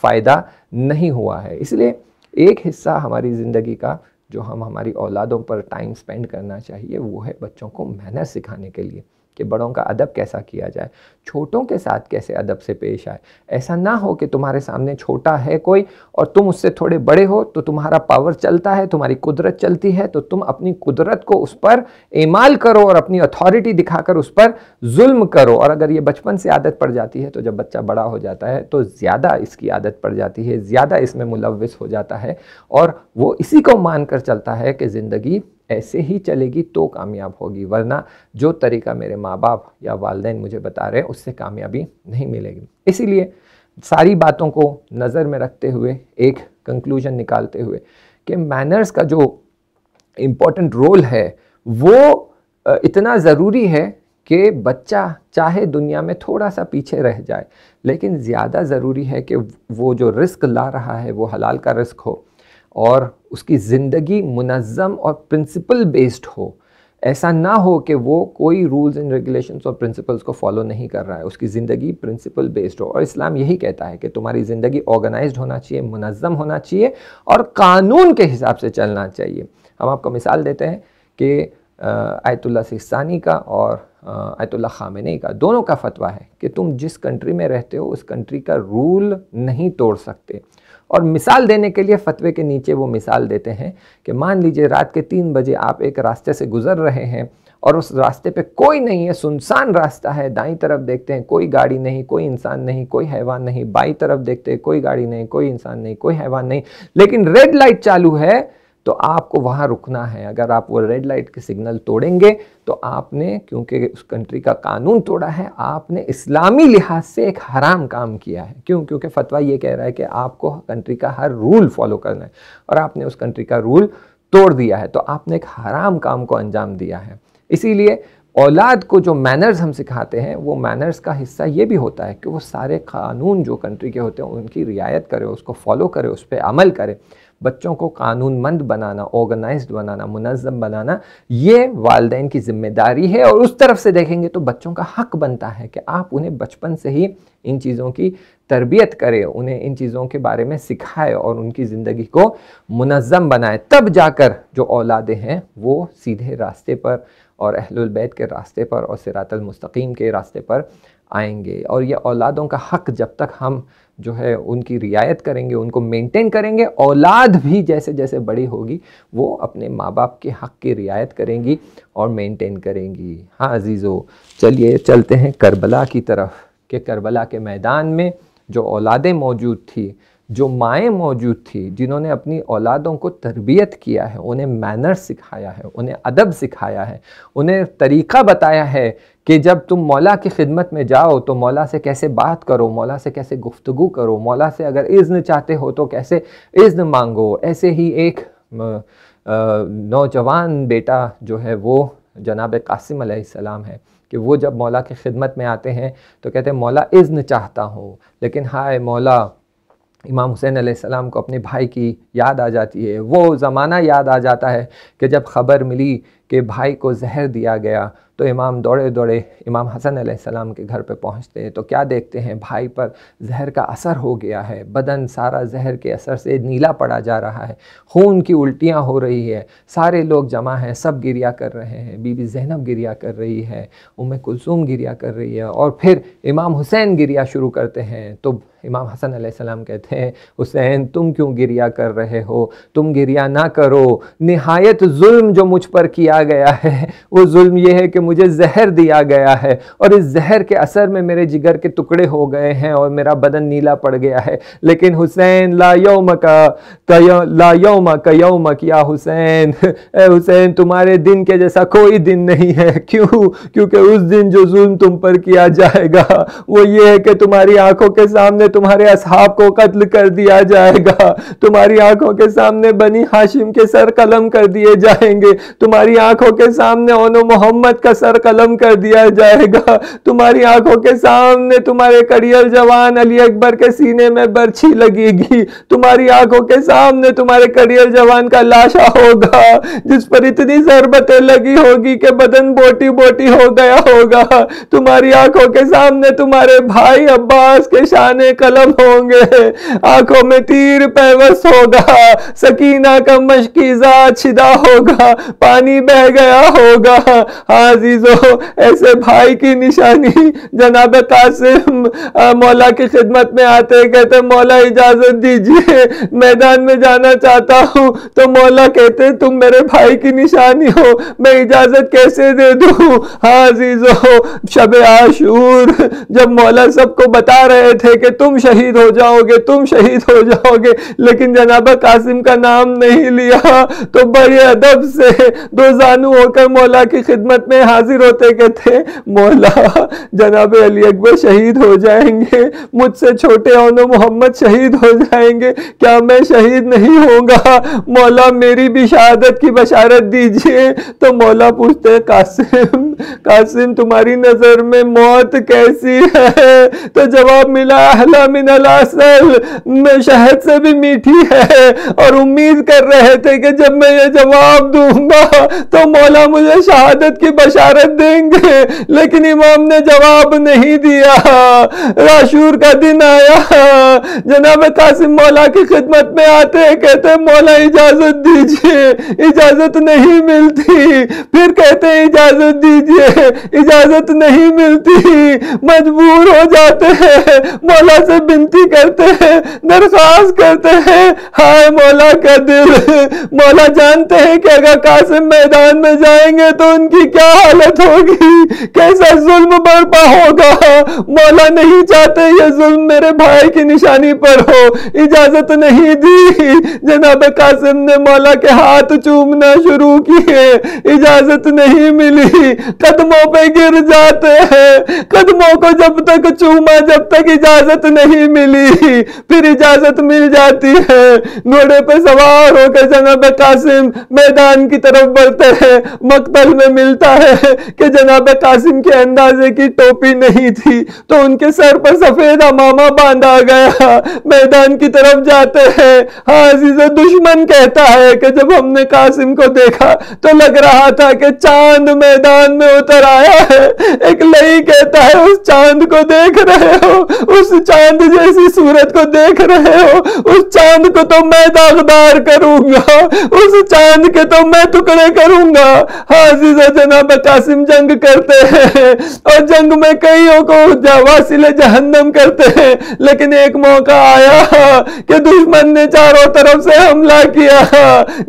फ़ायदा नहीं हुआ है। इसलिए एक हिस्सा हमारी ज़िंदगी का जो हम हमारी औलादों पर टाइम स्पेंड करना चाहिए वो है बच्चों को मैनर सिखाने के लिए कि बड़ों का अदब कैसा किया जाए, छोटों के साथ कैसे अदब से पेश आए। ऐसा ना हो कि तुम्हारे सामने छोटा है कोई और तुम उससे थोड़े बड़े हो तो तुम्हारा पावर चलता है, तुम्हारी कुदरत चलती है, तो तुम अपनी कुदरत को उस पर इमाल करो और अपनी अथॉरिटी दिखाकर उस पर जुल्म करो। और अगर ये बचपन से आदत पड़ जाती है तो जब बच्चा बड़ा हो जाता है तो ज़्यादा इसकी आदत पड़ जाती है, ज़्यादा इसमें मुलव्विस हो जाता है और वो इसी को मान कर चलता है कि ज़िंदगी ऐसे ही चलेगी तो कामयाब होगी, वरना जो तरीका मेरे माँ बाप या वालिदैन मुझे बता रहे हैं उससे कामयाबी नहीं मिलेगी। इसीलिए सारी बातों को नज़र में रखते हुए एक कंक्लूजन निकालते हुए कि मैनर्स का जो इम्पोर्टेंट रोल है वो इतना ज़रूरी है कि बच्चा चाहे दुनिया में थोड़ा सा पीछे रह जाए, लेकिन ज़्यादा ज़रूरी है कि वो जो रिस्क ला रहा है वो हलाल का रिस्क हो और उसकी ज़िंदगी मुनज़्ज़म और प्रिंसिपल बेस्ड हो। ऐसा ना हो कि वो कोई रूल्स एंड रेगुलेशंस और प्रिंसिपल्स को फॉलो नहीं कर रहा है, उसकी ज़िंदगी प्रिंसिपल बेस्ड हो। और इस्लाम यही कहता है कि तुम्हारी ज़िंदगी ऑर्गेनाइज्ड होना चाहिए, मुनज़्ज़म होना चाहिए और कानून के हिसाब से चलना चाहिए। हम आपको मिसाल देते हैं कि आयतुल्लाह सिस्तानी का और आयतुल्लाह ख़ामेनी का दोनों का फतवा है कि तुम जिस कंट्री में रहते हो उस कंट्री का रूल नहीं तोड़ सकते। और मिसाल देने के लिए फतवे के नीचे वो मिसाल देते हैं कि मान लीजिए रात के 3 बजे आप एक रास्ते से गुज़र रहे हैं और उस रास्ते पे कोई नहीं है, सुनसान रास्ता है, दाईं तरफ देखते हैं कोई गाड़ी नहीं, कोई इंसान नहीं, कोई हैवान नहीं, बाईं तरफ देखते हैं कोई गाड़ी नहीं, कोई इंसान नहीं, कोई हैवान नहीं, लेकिन रेड लाइट चालू है तो आपको वहाँ रुकना है। अगर आप वो रेड लाइट के सिग्नल तोड़ेंगे तो आपने, क्योंकि उस कंट्री का कानून तोड़ा है, आपने इस्लामी लिहाज से एक हराम काम किया है। क्यों? क्योंकि फतवा ये कह रहा है कि आपको कंट्री का हर रूल फॉलो करना है और आपने उस कंट्री का रूल तोड़ दिया है तो आपने एक हराम काम को अंजाम दिया है। इसीलिए औलाद को जो मैनर्स हम सिखाते हैं वो मैनर्स का हिस्सा ये भी होता है कि वो सारे कानून जो कंट्री के होते हैं उनकी रियायत करे, उसको फॉलो करे, उस पर अमल करे। बच्चों को कानूनमंद बनाना, ऑर्गेनाइज्ड बनाना, मुनज़्ज़म बनाना ये वालिदैन की ज़िम्मेदारी है। और उस तरफ से देखेंगे तो बच्चों का हक बनता है कि आप उन्हें बचपन से ही इन चीज़ों की तरबियत करें, उन्हें इन चीज़ों के बारे में सिखाएं और उनकी ज़िंदगी को मुनज़्ज़म बनाएं। तब जाकर जो औलादें हैं वो सीधे रास्ते पर और अहलुल बैत के रास्ते पर और सिरातल मुस्तकीम के रास्ते पर आएंगे। और ये औलादों का हक जब तक हम जो है उनकी रियायत करेंगे, उनको मेंटेन करेंगे, औलाद भी जैसे जैसे बड़ी होगी वो अपने माँ बाप के हक की रियायत करेंगी और मेंटेन करेंगी। हाँ अजीज़ों, चलिए चलते हैं करबला की तरफ कि करबला के मैदान में जो औलादें मौजूद थी, जो माएँ मौजूद थी, जिन्होंने अपनी औलादों को तरबियत किया है, उन्हें मैनर्स सिखाया है, उन्हें अदब सिखाया है, उन्हें तरीक़ा बताया है कि जब तुम मौला की खिदमत में जाओ तो मौला से कैसे बात करो, मौला से कैसे गुफ्तगू करो, मौला से अगर इज़्न चाहते हो तो कैसे इज़्न मांगो। ऐसे ही एक नौजवान बेटा जो है वो जनाब कासिम अलैहिस्सलाम है कि वो जब मौला की खिदमत में आते हैं तो कहते हैं मौला इज़्न चाहता हूँ, लेकिन हाय मौला, इमाम हुसैन अलैहिस्सलाम को अपने भाई की याद आ जाती है। वो ज़माना याद आ जाता है कि जब ख़बर मिली कि भाई को जहर दिया गया, तो इमाम दौड़े दौड़े इमाम हसन अलैहिस्सलाम के घर पे पहुँचते हैं तो क्या देखते हैं, भाई पर जहर का असर हो गया है, बदन सारा जहर के असर से नीला पड़ा जा रहा है, खून की उल्टियाँ हो रही है, सारे लोग जमा हैं, सब गिरिया कर रहे हैं, बीबी ज़ैनब गिरिया कर रही है, उम्मे कुलसूम गिरिया कर रही है, और फिर इमाम हुसैन गिरिया शुरू करते हैं। तो इमाम हसन अलैहिस्सलाम कहते हैं, हुसैन तुम क्यों गिरिया कर रहे हो, तुम गिरिया ना करो, निहायत जुल्म जो मुझ पर किया गया है वो जुल्म ये है कि मुझे जहर दिया गया है और इस जहर के असर में मेरे जिगर के टुकड़े हो गए हैं और मेरा बदन नीला पड़ गया है। लेकिन हुसैन ला यौमक यौमक या हुसैन, ए हुसैन तुम्हारे दिन के जैसा कोई दिन नहीं है। क्यों? क्योंकि उस दिन जो जुल्म तुम पर किया जाएगा वो ये है कि तुम्हारी आंखों के सामने तुम्हारे असहाब को कत्ल कर दिया जाएगा, तुम्हारी आंखों के सामने बनी हाशिम के सर कलम कर दिए जाएंगे, तुम्हारी आंखों के सामने ओनो मोहम्मद का सर कलम कर दिया जाएगा, तुम्हारी आंखों के सामने तुम्हारे कड़ियल जवान अली अकबर के सीने में बर्छी लगेगी, तुम्हारी आंखों के सामने तुम्हारे कड़ियल जवान का लाशा होगा जिस पर इतनी ज़रबतें लगी होगी कि बदन बोटी बोटी हो गया होगा, तुम्हारी आंखों के सामने तुम्हारे भाई अब्बास के शाने कलम होंगे, आंखों में तीर पैवस होगा, सकीना का मशकीजा छिदा होगा, पानी बह गया होगा। अजीजों, ऐसे भाई की निशानी जनाब कासिम मौला की खिदमत में आते कहते मौला इजाजत दीजिए मैदान में जाना चाहता हूँ, तो मौला कहते तुम मेरे भाई की निशानी हो, मैं इजाजत कैसे दे दूँ। हाँ अजीजों, शब आशूर जब मौला सबको बता रहे थे कि तुम शहीद हो जाओगे, तुम शहीद हो जाओगे, लेकिन जनाब कासिम का नाम नहीं लिया, तो बड़े अदब से दो जानू होकर मौला की खिदमत में हाजिर होते कहते मौला जनाब अली अकबर शहीद हो जाएंगे, मुझसे छोटे ओनो मोहम्मद शहीद हो जाएंगे, क्या मैं शहीद नहीं होऊंगा? मौला मेरी भी शहादत की बशारत दीजिए। तो मौला पूछते हैं कासिम, कासिम तुम्हारी नजर में मौत कैसी है? तो जवाब मिला अहला मिनल असल, मैं शहद से भी मीठी है। और उम्मीद कर रहे थे कि जब मैं ये जवाब दूंगा तो मौला मुझे शहादत की बशारत देंगे, लेकिन इमाम ने जवाब नहीं दिया। आशूर का दिन आया, जनाब कासिम मौला की खिदमत में आते कहते मौला इजाजत दीजिए, इजाजत नहीं मिलती, फिर कहते इजाजत दीजिए, इजाजत नहीं मिलती, मजबूर हो जाते हैं, मौला से विनती करते हैं, दरख्वास्त करते हैं, हाय मौला का दिल। मौला जानते हैं कि अगर कासिम मैदान में जाएंगे तो उनकी क्या हालत होगी, कैसा जुल्म बर्पा होगा। मौला नहीं चाहते ये जुल्म मेरे भाई की निशानी पर हो, इजाजत नहीं दी। जनाब कासिम ने मौला के हाथ चूमना शुरू किए, इजाजत नहीं मिली, कदमों पे गिर जाते हैं, कदमों को जब तक चूमा जब तक इजाजत नहीं मिली, फिर इजाजत मिल जाती है। घोड़े पे सवार होकर जनाब कासिम मैदान की तरफ बढ़ते हैं। मकतल में मिलता है कि जनाब कासिम के अंदाजे की टोपी नहीं थी, तो उनके सर पर सफेद अमामा बांधा गया। मैदान की तरफ जाते हैं। हाँ अजीज़ो, दुश्मन कहता है कि जब हमने कासिम को देखा तो लग रहा था कि चांद मैदान में उतर आया है। एक लई कहता है उस चांद को देख रहे हो, उस चांद जैसी सूरत को देख रहे हो, उस चांद को तो मैं दागदार करूंगा, उस चांद के तो मैं टुकड़े करूंगा। हाँ अजीज़ो, जनाब कासिम जंग करते हैं और जंग में कईयों को वासिले जहन्नम करते हैं, लेकिन एक मौका आया कि दुश्मन ने चारों तरफ से हमला किया।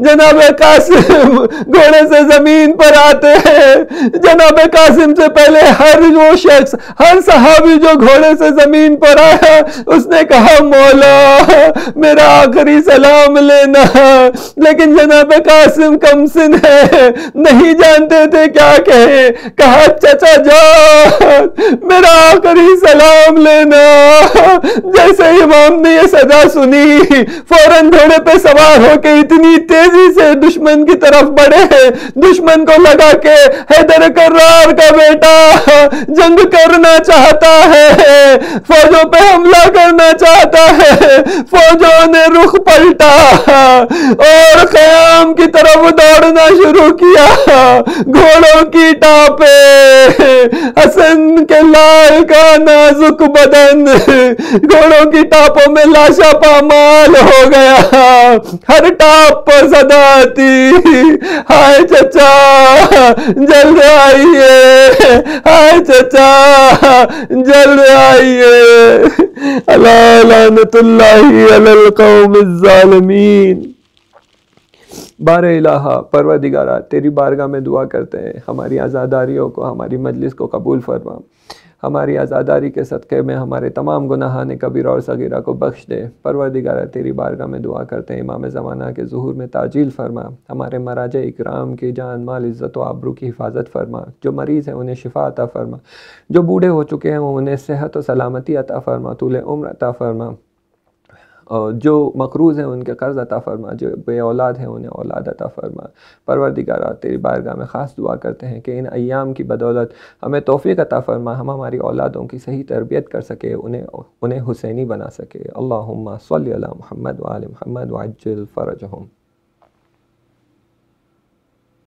जनाब कासिम घोड़े से जमीन पर आते हैं। जनाब कासिम से पहले हर वो शख्स, हर सहाबी जो घोड़े से जमीन पर आया, उसने कहा मौला मेरा आखिरी सलाम लेना, लेकिन जनाब कासिम कमसिन है, नहीं जानते थे क्या कहे। कहा चाचा जा मेरा आखिरी सलाम लेना। जैसे इमाम ने ये सजा सुनी, फौरन घोड़े पे सवार होके इतनी तेजी से दुश्मन की तरफ बढ़े हैं, दुश्मन को लगा के हैदर कर्रार का बेटा जंग करना चाहता है, फौजों पे हमला करना चाहता आता है फौजों ने रुख पलटा और क़याम की तरफ दौड़ना शुरू किया। घोड़ों की टापे, हसन के लाल का नाजुक बदन घोड़ों की टापों में लाशा पामाल हो गया। हर टाप पर सदा आती, हाय चचा जल्द आइए, हाय चचा जल्द आइए। अला लानतुल्लाहि अलल कौमिज़ ज़ालिमीन। बारे इलाहा, परवरदिगारा तेरी बारगाह में दुआ करते हैं हमारी आज़ादारियों को, हमारी मजलिस को कबूल फरमा। हमारी आज़ादारी के सदक़े में हमारे तमाम गुनाहान कबीरा और सगीरा को बख्श दे। परवरदिगारा तेरी बारगाह में दुआ करते हैं इमाम ज़माना के ज़ुहूर में ताजील फरमा। हमारे मराज इकराम की जान माल इज़्ज़त व आबरू की हिफाजत फरमा। जो मरीज़ हैं उन्हें शिफा अता फरमा, जो बूढ़े हो चुके हैं उन्हें सेहत व सलामती अता फरमा, तूले उम्र अता फरमा। और जो मकरूज़ हैं उनके कर्ज़ अता फरमा, जो बे औलाद हैं उन्हें औलाद अता फरमा। परवरदिगारा तेरी बारगाह में ख़ास दुआ करते हैं कि इन अय्याम की बदौलत हमें तौफ़ीक़ अता फरमा, हम हमारी औलादों की सही तरबियत कर सके, उन्हें हुसैनी बना सके। अल्लाहुम्मा सल्लि अला मुहम्मद व आलि मुहम्मद व अज्जिल फ़रजहुम।